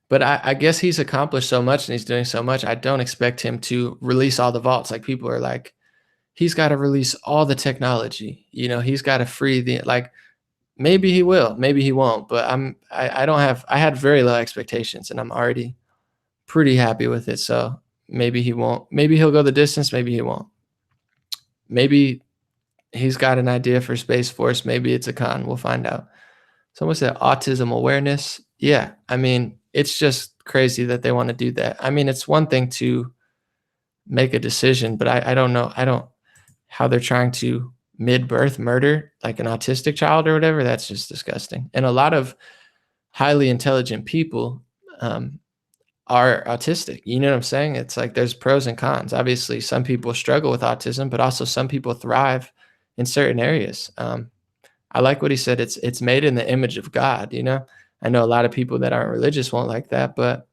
But I guess he's accomplished so much and he's doing so much. I don't expect him to release all the vaults. Like, people are like, he's got to release all the technology. He's got to free like, maybe he will, maybe he won't. But I had very low expectations, and I'm already pretty happy with it. So maybe he won't. Maybe he'll go the distance. Maybe he won't. Maybe he's got an idea for Space Force. Maybe it's a con. We'll find out. Someone said autism awareness. Yeah, it's just crazy that they want to do that. It's one thing to make a decision, but I don't know. How they're trying to mid-birth murder like an autistic child or whatever. That's just disgusting. And a lot of highly intelligent people are autistic. You know what I'm saying? It's like there's pros and cons. Obviously, some people struggle with autism, but also some people thrive in certain areas. I like what he said. It's made in the image of God, I know a lot of people that aren't religious won't like that, but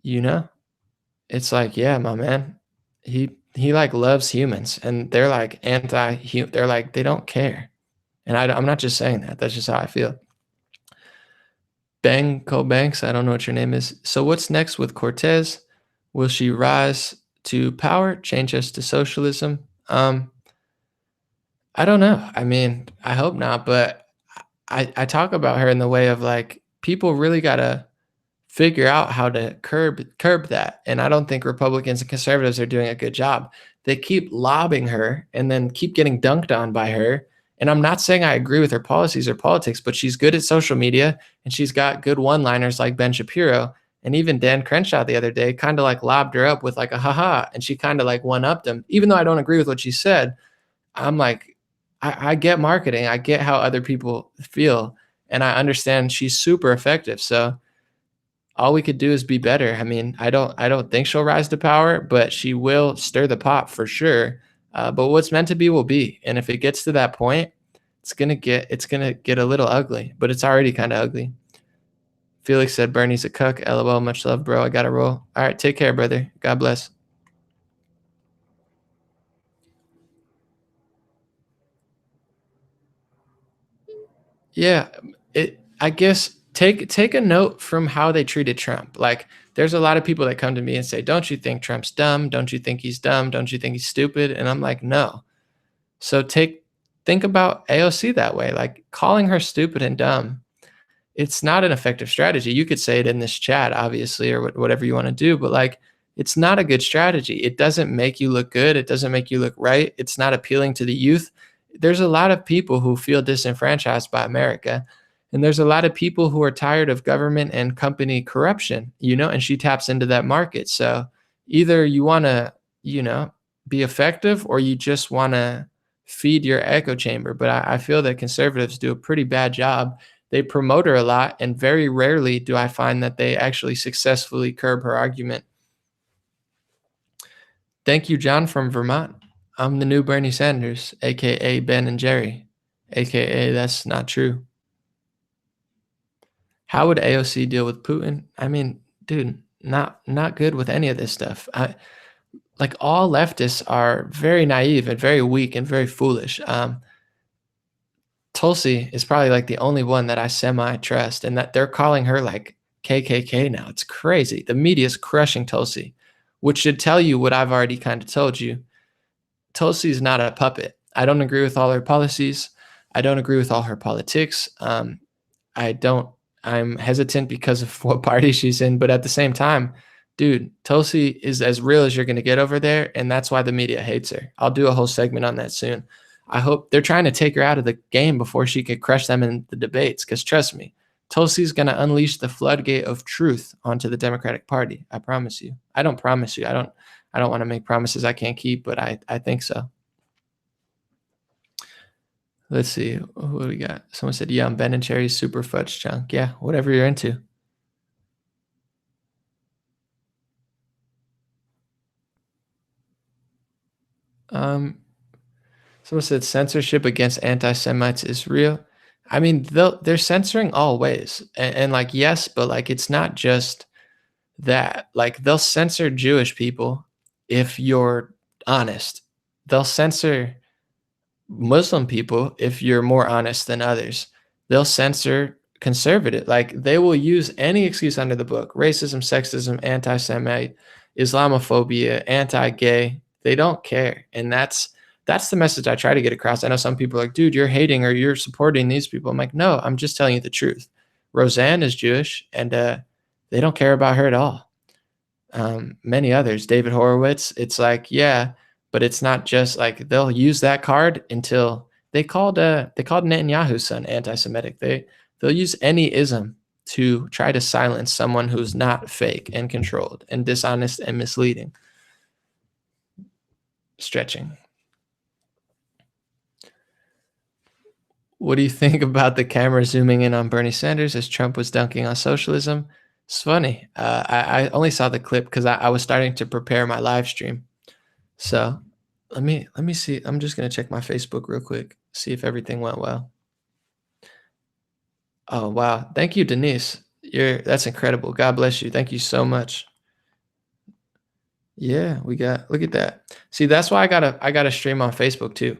it's like, yeah, my man, he like loves humans, and they're like anti-human. They're like, they don't care. And I'm not just saying that. That's just how I feel. Banco Banks, I don't know what your name is. So what's next with Cortez? Will she rise to power, change us to socialism? I don't know. I mean, I hope not, but I talk about her in the way of like, people really gotta figure out how to curb that. And I don't think Republicans and conservatives are doing a good job. They keep lobbing her and then keep getting dunked on by her. And I'm not saying I agree with her policies or politics, but she's good at social media and she's got good one-liners like Ben Shapiro. And even Dan Crenshaw the other day kind of like lobbed her up with like a haha, and she kind of like one-upped him. Even though I don't agree with what she said, I'm like, I get marketing. I get how other people feel. And I understand she's super effective. So all we could do is be better. I mean, I don't think she'll rise to power, but she will stir the pot for sure. But what's meant to be will be. And if it gets to that point, it's gonna get a little ugly, but it's already kind of ugly. Felix said Bernie's a cuck. LOL, much love, bro. I gotta roll. All right, take care, brother. God bless. Yeah, I guess take a note from how they treated Trump. Like, there's a lot of people that come to me and say, "Don't you think Trump's dumb? Don't you think he's dumb? Don't you think he's stupid?" And I'm like, "No." So think about AOC that way. Like, calling her stupid and dumb, it's not an effective strategy. You could say it in this chat, obviously, or whatever you want to do, but like, it's not a good strategy. It doesn't make you look good. It doesn't make you look right. It's not appealing to the youth. There's a lot of people who feel disenfranchised by America. And there's a lot of people who are tired of government and company corruption, and she taps into that market. So either you want to, be effective, or you just want to feed your echo chamber. But I feel that conservatives do a pretty bad job. They promote her a lot, and very rarely do I find that they actually successfully curb her argument. Thank you, John from Vermont. I'm the new Bernie Sanders, aka Ben and Jerry, aka that's not true. How would AOC deal with Putin? I mean, dude, not good with any of this stuff. Like, all leftists are very naive and very weak and very foolish. Tulsi is probably like the only one that I semi-trust, and that they're calling her like KKK now. It's crazy. The media's crushing Tulsi, which should tell you what I've already kind of told you. Tulsi's not a puppet. I don't agree with all her policies. I don't agree with all her politics. I'm hesitant because of what party she's in, but at the same time, dude, Tulsi is as real as you're going to get over there, and that's why the media hates her. I'll do a whole segment on that soon. I hope they're trying to take her out of the game before she could crush them in the debates, because trust me, Tulsi's going to unleash the floodgate of truth onto the Democratic Party. I promise you. I don't promise you. I don't want to make promises I can't keep, but I think so. Let's see. What do we got? Someone said, "Yeah, I'm Ben and Cherry's super fudge chunk." Yeah, whatever you're into. Someone said censorship against anti-Semites is real. I mean, they're censoring all ways. And like, yes, but like, it's not just that. Like, they'll censor Jewish people if you're honest. They'll censor Muslim people if you're more honest than others. They'll censor conservative. Like, they will use any excuse under the book: racism, sexism, anti-Semite, Islamophobia, anti-gay. They don't care. And that's the message I try to get across. I know some people are like, "Dude, you're hating or you're supporting these people." I'm like, no, I'm just telling you the truth. Roseanne is Jewish, and they don't care about her at all. Many others, David Horowitz, it's like, yeah, but it's not just like, they'll use that card until they called Netanyahu's son anti-Semitic. They'll use any ism to try to silence someone who's not fake and controlled and dishonest and misleading. Stretching. What do you think about the camera zooming in on Bernie Sanders as Trump was dunking on socialism? It's funny. I only saw the clip because I was starting to prepare my live stream. So let me see. I'm just gonna check my Facebook real quick, see if everything went well. Oh wow! Thank you, Denise. That's incredible. God bless you. Thank you so much. Yeah, look at that. See, that's why I gotta stream on Facebook too.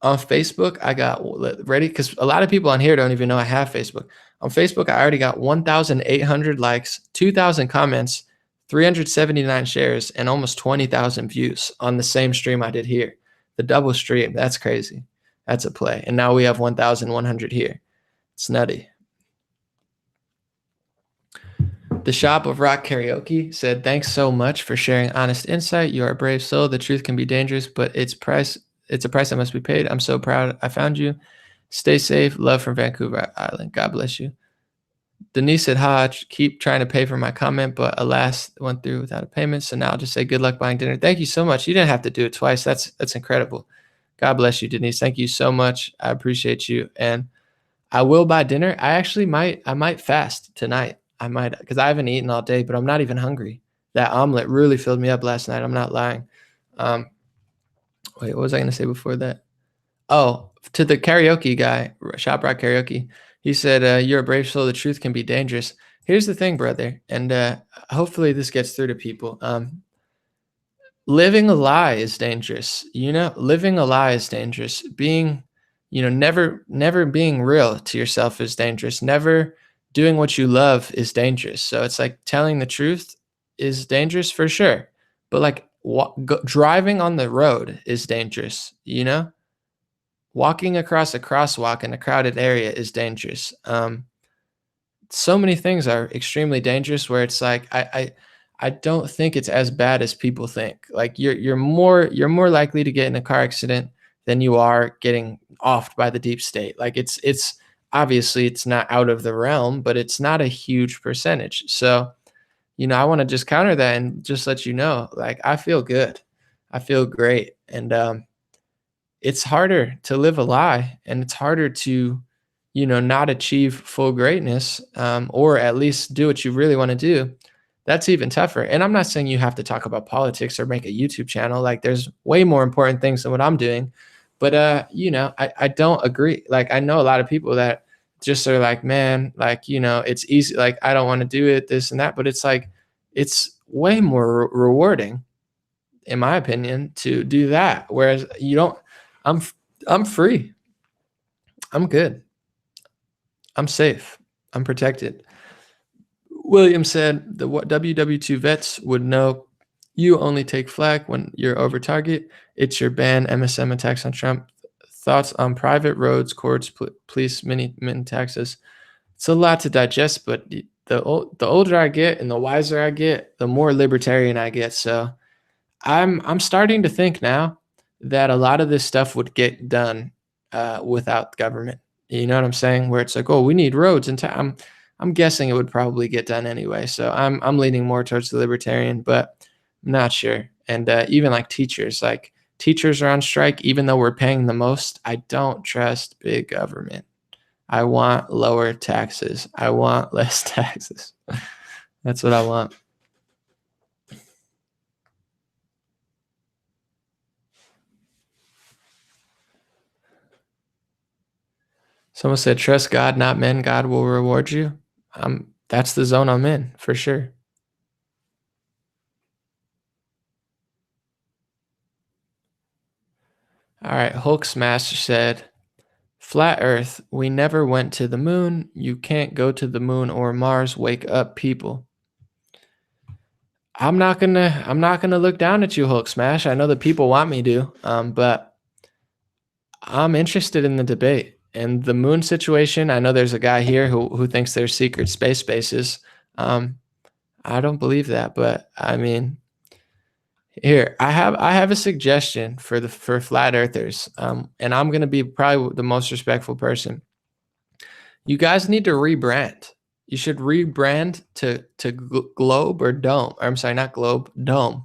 On Facebook, I got ready because a lot of people on here don't even know I have Facebook. On Facebook, I already got 1,800 likes, 2,000 comments, 379 shares, and almost 20,000 views on the same stream I did here. The double stream, that's crazy. That's a play. And now we have 1,100 here. It's nutty. The Shop of Rock Karaoke said, thanks so much for sharing honest insight. You are a brave soul. The truth can be dangerous, but it's a price that must be paid. I'm so proud I found you. Stay safe. Love from Vancouver Island. God bless you. Denise said, keep trying to pay for my comment, but alas, it went through without a payment. So now I'll just say good luck buying dinner. Thank you so much. You didn't have to do it twice. That's incredible. God bless you, Denise. Thank you so much. I appreciate you. And I will buy dinner. I might fast tonight. I might, because I haven't eaten all day, but I'm not even hungry. That omelet really filled me up last night. I'm not lying. Wait, what was I going to say before that? Oh, to the karaoke guy, Shop Rock Karaoke. He said, you're a brave soul. The truth can be dangerous. Here's the thing, brother. And hopefully this gets through to people. Living a lie is dangerous. Living a lie is dangerous. Being, never being real to yourself is dangerous. Never doing what you love is dangerous. So it's like telling the truth is dangerous for sure. But like driving on the road is dangerous, Walking across a crosswalk in a crowded area is dangerous. So many things are extremely dangerous where it's like, I don't think it's as bad as people think. Like you're more likely to get in a car accident than you are getting offed by the deep state. Like it's obviously it's not out of the realm, but it's not a huge percentage. So, I want to just counter that and just let you know, like, I feel good. I feel great. And, it's harder to live a lie, and it's harder to, not achieve full greatness, or at least do what you really want to do. That's even tougher. And I'm not saying you have to talk about politics or make a YouTube channel. Like there's way more important things than what I'm doing. But, I don't agree. Like, I know a lot of people that just are like, man, like, it's easy. Like, I don't want to do it, this and that. But it's like, it's way more rewarding, in my opinion, to do that. Whereas I'm free. I'm good. I'm safe. I'm protected. William said the WW2 vets would know you only take flak when you're over target. It's your ban MSM attacks on Trump. Thoughts on private roads, courts, police, min taxes. It's a lot to digest, but the older I get and the wiser I get, the more libertarian I get. So I'm starting to think now that a lot of this stuff would get done without government. You know what I'm saying? Where it's like, oh, we need roads and I'm guessing it would probably get done anyway. So I'm leaning more towards the libertarian, but I'm not sure. And even like teachers are on strike, even though we're paying the most. I don't trust big government. I want lower taxes. I want less taxes. That's what I want. Someone said, trust God, not men. God will reward you. That's the zone I'm in, for sure. All right, Hulk Smash said, flat Earth, we never went to the moon. You can't go to the moon or Mars. Wake up, people. I'm not gonna look down at you, Hulk Smash. I know that people want me to, but I'm interested in the debate. And the moon situation, I know there's a guy here who thinks there's secret space bases. I don't believe that, but I mean, here I have a suggestion for flat earthers, and I'm gonna be probably the most respectful person. You guys need to rebrand. You should rebrand to Globe or Dome. Or I'm sorry, not Globe, Dome.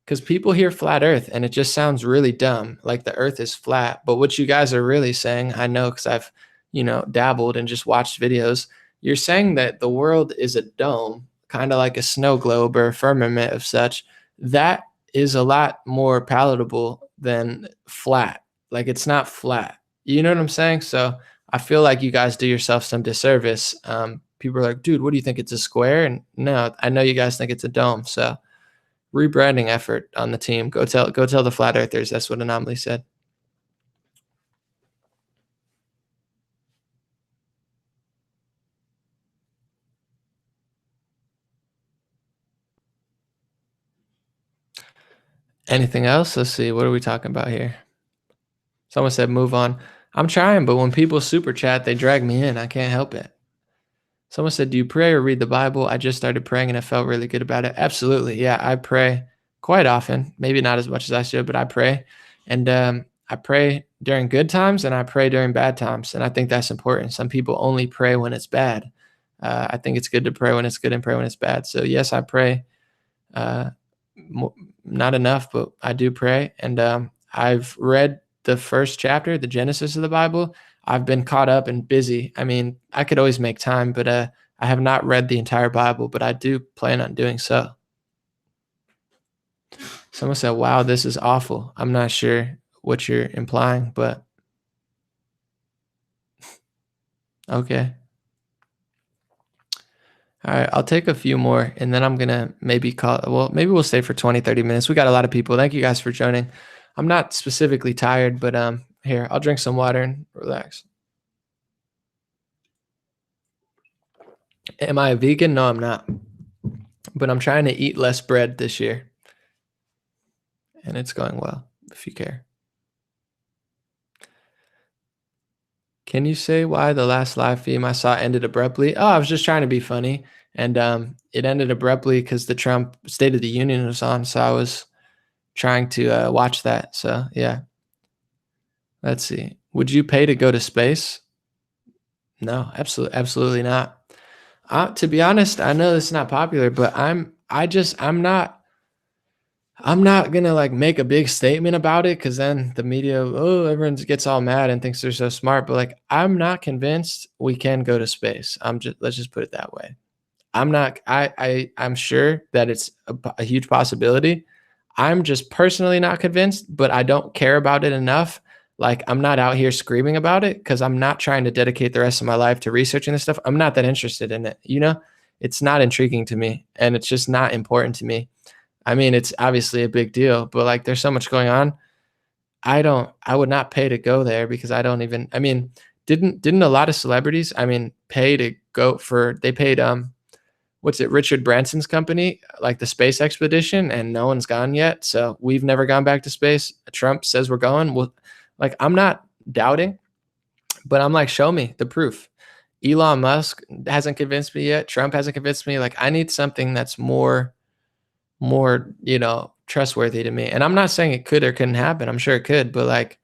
Because people hear flat Earth and it just sounds really dumb, like the Earth is flat. But what you guys are really saying, I know because I've, dabbled and just watched videos. You're saying that the world is a dome, kind of like a snow globe or a firmament of such. That is a lot more palatable than flat. Like it's not flat. You know what I'm saying? So I feel like you guys do yourself some disservice. People are like, dude, what do you think? It's a square? And no, I know you guys think it's a dome. So rebranding effort on the team. Go tell the flat earthers. That's what Anomaly said. Anything else? Let's see. What are we talking about here? Someone said move on. I'm trying, but when people super chat, they drag me in. I can't help it. Someone said, do you pray or read the Bible? I just started praying and I felt really good about it. Absolutely. Yeah, I pray quite often. Maybe not as much as I should, but I pray. And I pray during good times and I pray during bad times. And I think that's important. Some people only pray when it's bad. I think it's good to pray when it's good and pray when it's bad. So yes, I pray. Not enough, but I do pray. And I've read the first chapter, the Genesis of the Bible. I've been caught up and busy. I mean, I could always make time, but I have not read the entire Bible, but I do plan on doing so. Someone said, wow, this is awful. I'm not sure what you're implying, but okay. All right, I'll take a few more and then I'm going to maybe maybe we'll stay for 20, 30 minutes. We got a lot of people. Thank you guys for joining. I'm not specifically tired, but here, I'll drink some water and relax. Am I a vegan? No, I'm not. But I'm trying to eat less bread this year. And it's going well, if you care. Can you say why the last live feed I saw ended abruptly? Oh, I was just trying to be funny. And it ended abruptly because the Trump State of the Union was on. So I was trying to watch that. So, yeah. Let's see. Would you pay to go to space? No, absolutely not. To be honest, I know this is not popular, but I'm not gonna like make a big statement about it because then the media, everyone gets all mad and thinks they're so smart. But like, I'm not convinced we can go to space. Let's just put it that way. I'm sure that it's a huge possibility. I'm just personally not convinced, but I don't care about it enough. Like, I'm not out here screaming about it because I'm not trying to dedicate the rest of my life to researching this stuff. I'm not that interested in it. It's not intriguing to me and it's just not important to me. I mean, it's obviously a big deal, but like there's so much going on. I would not pay to go there because didn't a lot of celebrities, pay to go they paid, Richard Branson's company, like the space expedition, and no one's gone yet. So we've never gone back to space. Trump says we're going. Well, like, I'm not doubting, but I'm like, show me the proof. Elon Musk hasn't convinced me yet. Trump hasn't convinced me. Like, I need something that's more, trustworthy to me. And I'm not saying it could or couldn't happen. I'm sure it could, but like,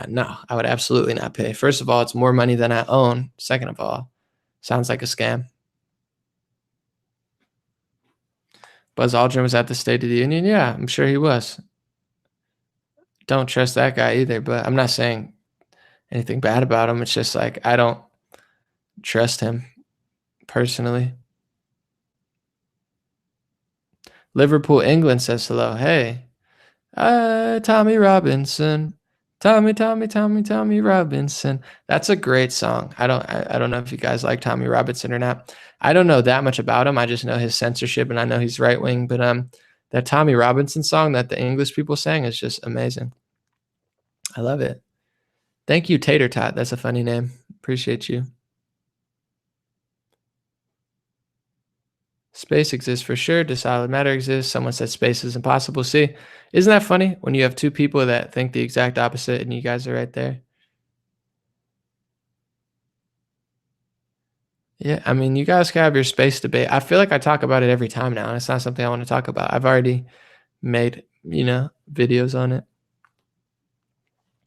no, I would absolutely not pay. First of all, it's more money than I own. Second of all, sounds like a scam. Buzz Aldrin was at the State of the Union. Yeah, I'm sure he was. Don't trust that guy either, but I'm not saying anything bad about him. It's just like, I don't trust him personally. Liverpool, England says hello. Hey, Tommy Robinson. Tommy Robinson. That's a great song. I don't know if you guys like Tommy Robinson or not. I don't know that much about him. I just know his censorship and I know he's right wing, but that Tommy Robinson song that the English people sang is just amazing. I love it. Thank you, Tater Tot. That's a funny name. Appreciate you. Space exists for sure. Does solid matter exist? Someone said space is impossible. See, isn't that funny when you have two people that think the exact opposite and you guys are right there? Yeah, I mean, you guys can have your space debate. I feel like I talk about it every time now, and it's not something I want to talk about. I've already made, videos on it.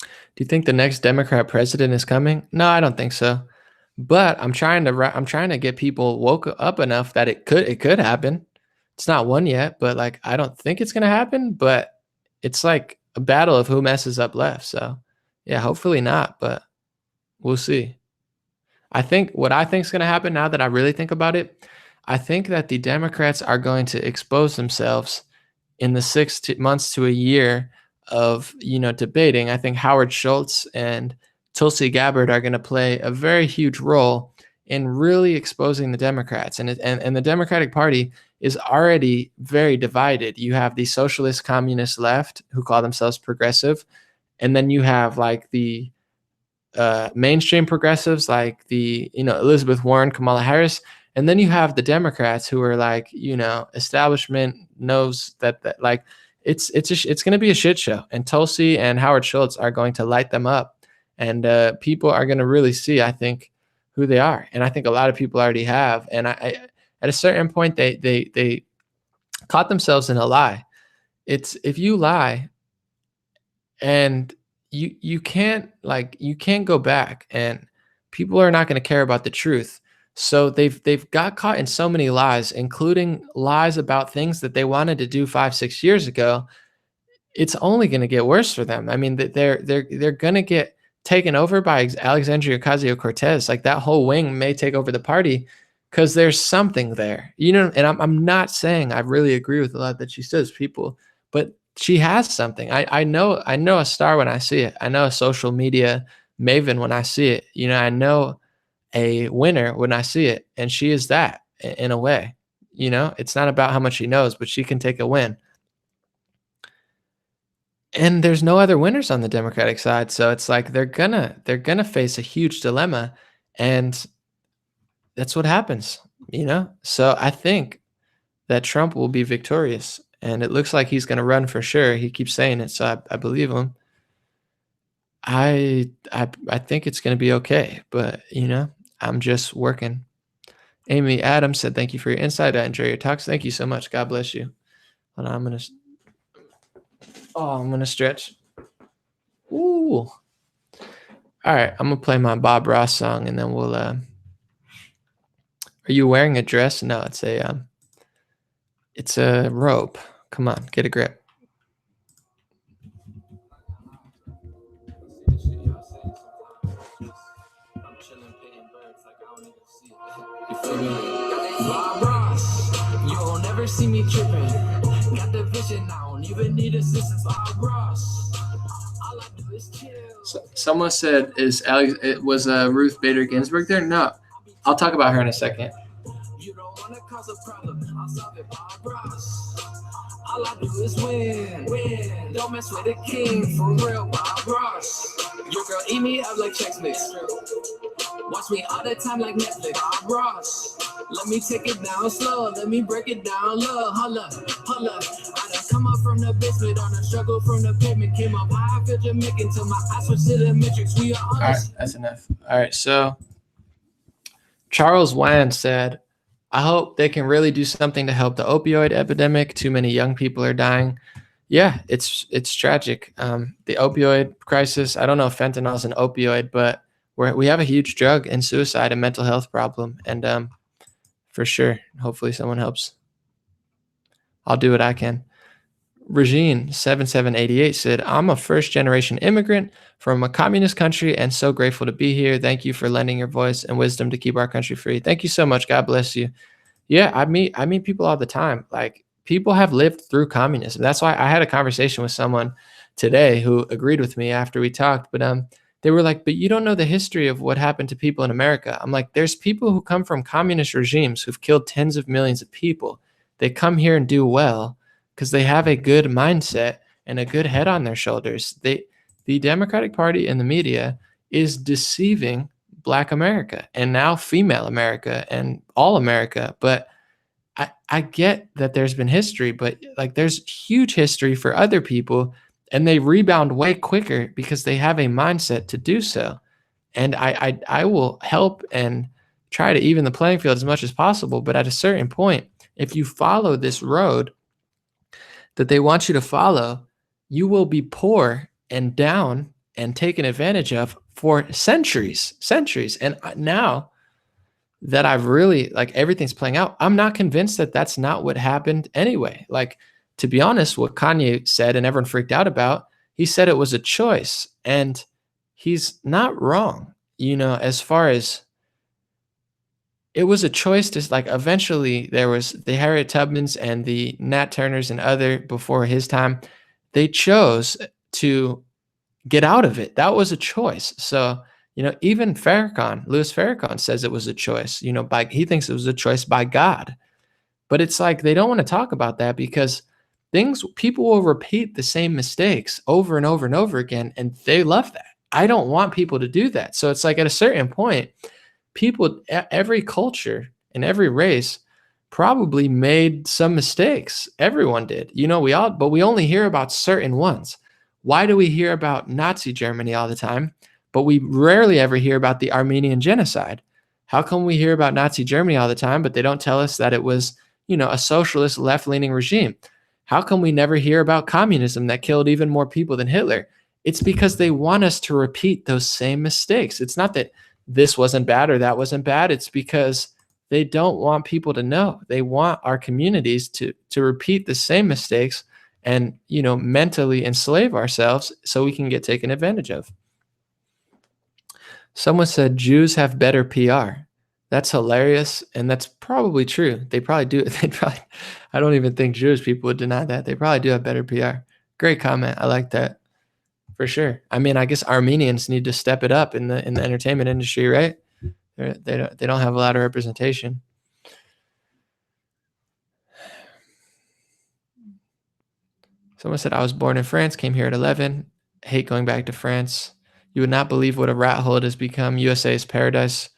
Do you think the next Democrat president is coming? No, I don't think so. But I'm trying to get people woke up enough that it could happen. It's not one yet, but like, I don't think it's going to happen, but it's like a battle of who messes up left. So yeah, hopefully not, but we'll see. What I think is going to happen now that I really think about it, I think that the Democrats are going to expose themselves in the 6 months to a year of, debating. I think Howard Schultz and Tulsi Gabbard are going to play a very huge role in really exposing the Democrats. And the Democratic Party is already very divided. You have the socialist communist left who call themselves progressive. And then you have like the mainstream progressives like the, Elizabeth Warren, Kamala Harris. And then you have the Democrats who are like, establishment knows that like, it's going to be a shit show. And Tulsi and Howard Schultz are going to light them up, and people are going to really see, I think, who they are. And I think a lot of people already have. And I at a certain point, they caught themselves in a lie. It's if you lie, and you can't go back, and people are not going to care about the truth. So they've got caught in so many lies, including lies about things that they wanted to do 5-6 years ago. It's only going to get worse for them. I mean, they're going to get taken over by Alexandria Ocasio-Cortez. Like, that whole wing may take over the party because there's something there, you know. And I'm not saying I really agree with a lot that she says, people, but she has something. I know a star when I see it. I know a social media maven when I see it. You know, I know a winner when I see it, and she is that in a way. You know, it's not about how much she knows, but she can take a win. And there's no other winners on the Democratic side, so it's like they're gonna face a huge dilemma, and that's what happens, you know. So I think that Trump will be victorious, and it looks like he's going to run for sure. He keeps saying it, so I believe him. I think it's going to be okay, but you know, I'm just working. Amy Adams said, "Thank you for your insight. I enjoy your talks. Thank you so much. God bless you." Hold on, I'm gonna stretch. Ooh. All right, I'm gonna play my Bob Ross song, and then we'll. Are you wearing a dress? No, it's a robe. Come on, get a grip. Bob Ross, you'll never see me tripping. Got the vision, I don't even need assistance. Bob Ross, all I do is chill. Someone said, it was Ruth Bader Ginsburg there? No, I'll talk about her in a second. You don't want to cause a problem, I'll solve it. Bob Ross, all I do is win. Don't mess with the king, for real. Bob Ross, your girl eat me up like Chex Mix. Watch me all the time like Netflix. Bob Ross, let me take it down slow. Let me break it down low. Holla. I done come up from the basement on a struggle from the pavement. Came up high, I feel Jamaican till my eyes switch to the matrix. We are honest. All right, that's enough. All right, so Charles Wan said, I hope they can really do something to help the opioid epidemic. Too many young people are dying. Yeah, it's tragic. The opioid crisis, I don't know if fentanyl is an opioid, but we have a huge drug and suicide and mental health problem. And for sure, hopefully someone helps. I'll do what I can. Regine 7788 said, I'm a first-generation immigrant from a communist country and so grateful to be here. Thank you for lending your voice and wisdom to keep our country free. Thank you so much. God bless you. Yeah, I meet people all the time. Like, people have lived through communism. That's why I had a conversation with someone today who agreed with me after we talked. But they were like, but you don't know the history of what happened to people in America. I'm like, there's people who come from communist regimes who've killed tens of millions of people. They come here and do well because they have a good mindset and a good head on their shoulders. The Democratic Party and the media is deceiving Black America and now female America and all America. But I get that there's been history, but like, there's huge history for other people, and they rebound way quicker because they have a mindset to do so. And I will help and try to even the playing field as much as possible. But at a certain point, if you follow this road that they want you to follow, you will be poor and down and taken advantage of for centuries. And now that I've really, like, everything's playing out, I'm not convinced that that's not what happened anyway. Like, to be honest, what Kanye said and everyone freaked out about, he said it was a choice, and he's not wrong. You know, as far as it was a choice to, like, eventually there was the Harriet Tubmans and the Nat Turners and other before his time. They chose to get out of it. That was a choice. So, you know, even Louis Farrakhan says it was a choice, you know, he thinks it was a choice by God. But it's like, they don't want to talk about that because people will repeat the same mistakes over and over and over again. And they love that. I don't want people to do that. So it's like, at a certain point, people, every culture and every race probably made some mistakes. Everyone did. But we only hear about certain ones. Why do we hear about Nazi Germany all the time, but we rarely ever hear about the Armenian genocide? How come we hear about Nazi Germany all the time, but they don't tell us that it was, a socialist left-leaning regime? How come we never hear about communism that killed even more people than Hitler? It's because they want us to repeat those same mistakes. It's not that this wasn't bad or that wasn't bad. It's because they don't want people to know. They want our communities to repeat the same mistakes and, mentally enslave ourselves so we can get taken advantage of. Someone said Jews have better PR. That's hilarious, and that's probably true. They probably do. I don't even think Jewish people would deny that. They probably do have better PR. Great comment. I like that for sure. I mean, I guess Armenians need to step it up in the entertainment industry, right? They don't have a lot of representation. Someone said, I was born in France, came here at 11, hate going back to France. You would not believe what a rat hole it has become. USA is paradise.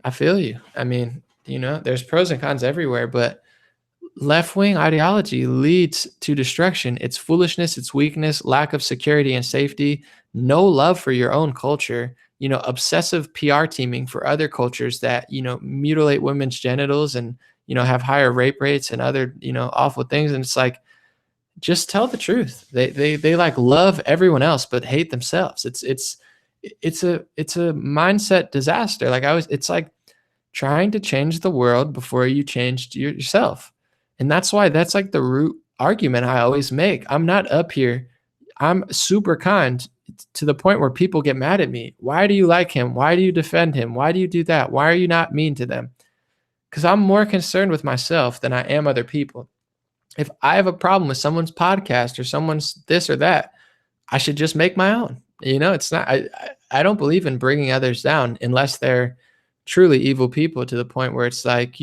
I feel you. I mean, there's pros and cons everywhere, but left-wing ideology leads to destruction. It's foolishness, it's weakness, lack of security and safety, no love for your own culture, obsessive PR teaming for other cultures that, mutilate women's genitals and, have higher rape rates and other, awful things. And it's like, just tell the truth. They like love everyone else, but hate themselves. It's a mindset disaster. It's like trying to change the world before you changed yourself. And that's why that's like the root argument I always make. I'm not up here. I'm super kind to the point where people get mad at me. Why do you like him? Why do you defend him? Why do you do that? Why are you not mean to them? Because I'm more concerned with myself than I am other people. If I have a problem with someone's podcast or someone's this or that, I should just make my own. It's not, I don't believe in bringing others down unless they're truly evil people to the point where it's like,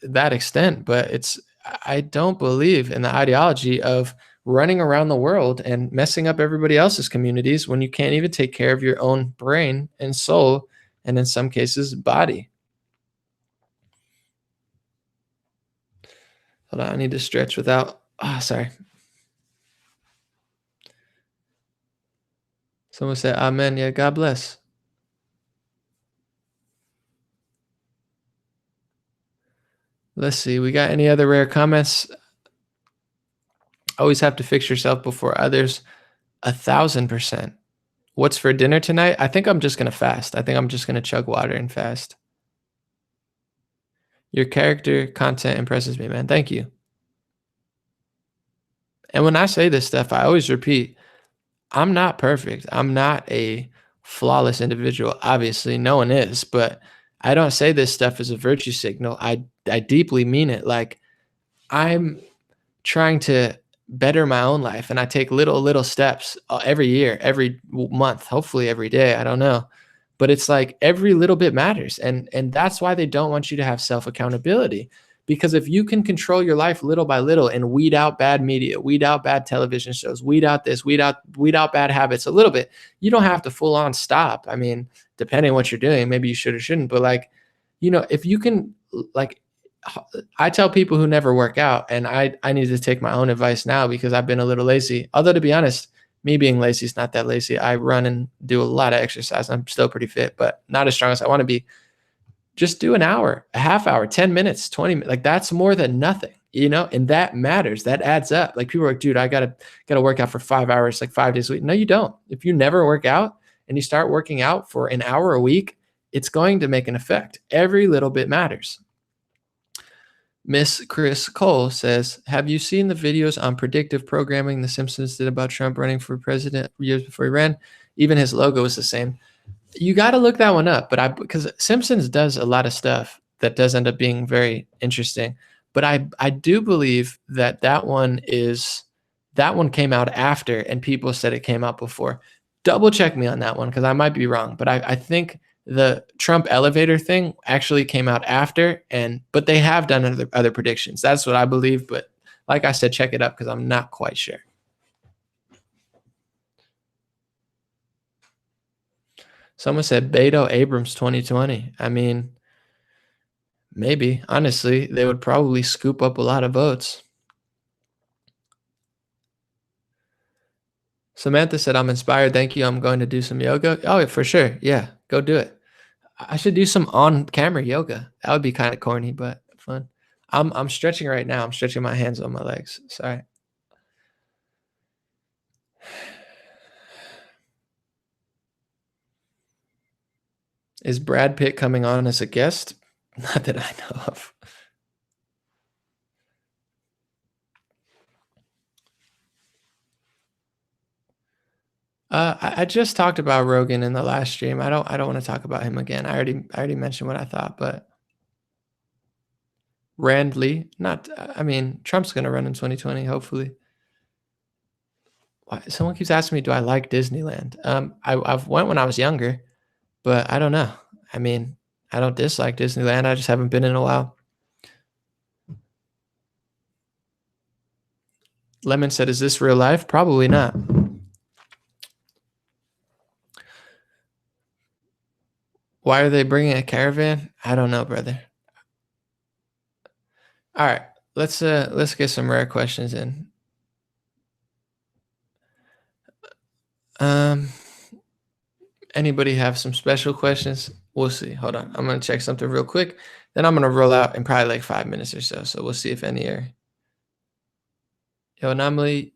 that extent. But I don't believe in the ideology of running around the world and messing up everybody else's communities when you can't even take care of your own brain and soul, and in some cases, body. Hold on, I need to stretch without, sorry. Someone said, amen. Yeah, God bless. Let's see, we got any other rare comments? Always have to fix yourself before others. 1,000%. What's for dinner tonight? I think I'm just going to fast. I think I'm just going to chug water and fast. Your character content impresses me, man. Thank you. And when I say this stuff, I always repeat, I'm not perfect. I'm not a flawless individual. Obviously, no one is, but I don't say this stuff as a virtue signal. I deeply mean it. Like, I'm trying to better my own life, and I take little steps every year, every month, hopefully every day. I don't know. But it's like every little bit matters. And that's why they don't want you to have self-accountability. Because if you can control your life little by little and weed out bad media, weed out bad television shows, weed out this, weed out bad habits a little bit, you don't have to full on stop. I mean, depending on what you're doing, maybe you should or shouldn't. But like, if you can, like, I tell people who never work out, and I need to take my own advice now because I've been a little lazy. Although, to be honest, me being lazy is not that lazy. I run and do a lot of exercise. I'm still pretty fit, but not as strong as I want to be. Just do an hour, a half hour, 10 minutes, 20 minutes. Like, that's more than nothing, and that matters. That adds up. Like, people are like, dude, I gotta work out for 5 hours, like 5 days a week. No, you don't. If you never work out and you start working out for an hour a week, it's going to make an effect. Every little bit matters. Miss Chris Cole says, have you seen the videos on predictive programming The Simpsons did about Trump running for president years before he ran? Even his logo is the same. You got to look that one up, because Simpsons does a lot of stuff that does end up being very interesting. But I do believe that one came out after, and people said it came out before. Double check me on that one, because I might be wrong. But I think the Trump elevator thing actually came out after, but they have done other predictions. That's what I believe. But like I said, check it up because I'm not quite sure. Someone said Beto Abrams 2020. I mean, Maybe. Honestly, they would probably scoop up a lot of votes. Samantha said, I'm inspired. Thank you. I'm going to do some yoga. Oh, for sure. Yeah, go do it. I should do some on-camera yoga. That would be kind of corny, but fun. I'm stretching right now. I'm stretching my hands on my legs. Sorry. Is Brad Pitt coming on as a guest? Not that I know of. I just talked about Rogan in the last stream. I don't want to talk about him again. I already mentioned what I thought, but Rand not. I mean, Trump's gonna run in 2020, hopefully. Someone keeps asking me, do I like Disneyland? I've went when I was younger, but I don't know. I mean, I don't dislike Disneyland. I just haven't been in a while. Lemon said, is this real life? Probably not. Why are they bringing a caravan? I don't know, brother. All right, let's get some rare questions in. Anybody have some special questions? We'll see. Hold on. I'm going to check something real quick. Then I'm going to roll out in probably like 5 minutes or so. So we'll see if any are. Yo, normally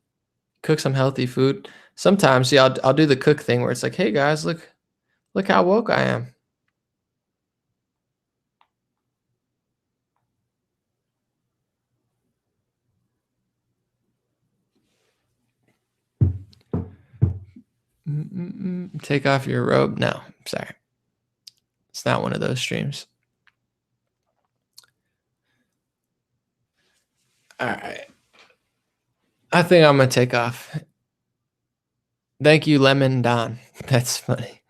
cook some healthy food. Sometimes, yeah, I'll do the cook thing where it's like, hey guys, look how woke I am. Take off your robe. No, sorry. It's not one of those streams. All right. I think I'm going to take off. Thank you, Lemon Don. That's funny.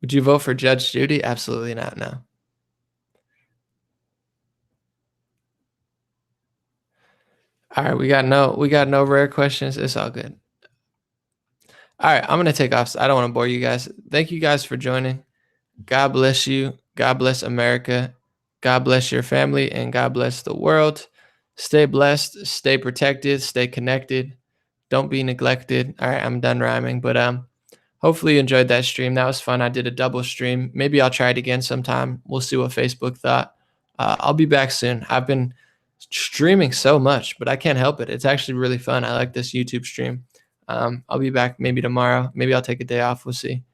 Would you vote for Judge Judy? Absolutely not, no. All right, we got no rare questions. It's all good. All right, I'm going to take off. I don't want to bore you guys. Thank you guys for joining. God bless you. God bless America. God bless your family, and God bless the world. Stay blessed, stay protected, stay connected. Don't be neglected. All right, I'm done rhyming, but hopefully you enjoyed that stream. That was fun. I did a double stream. Maybe I'll try it again sometime. We'll see what Facebook thought. I'll be back soon. I've been streaming so much, but I can't help it. It's actually really fun. I like this YouTube stream. I'll be back maybe tomorrow. Maybe I'll take a day off. We'll see.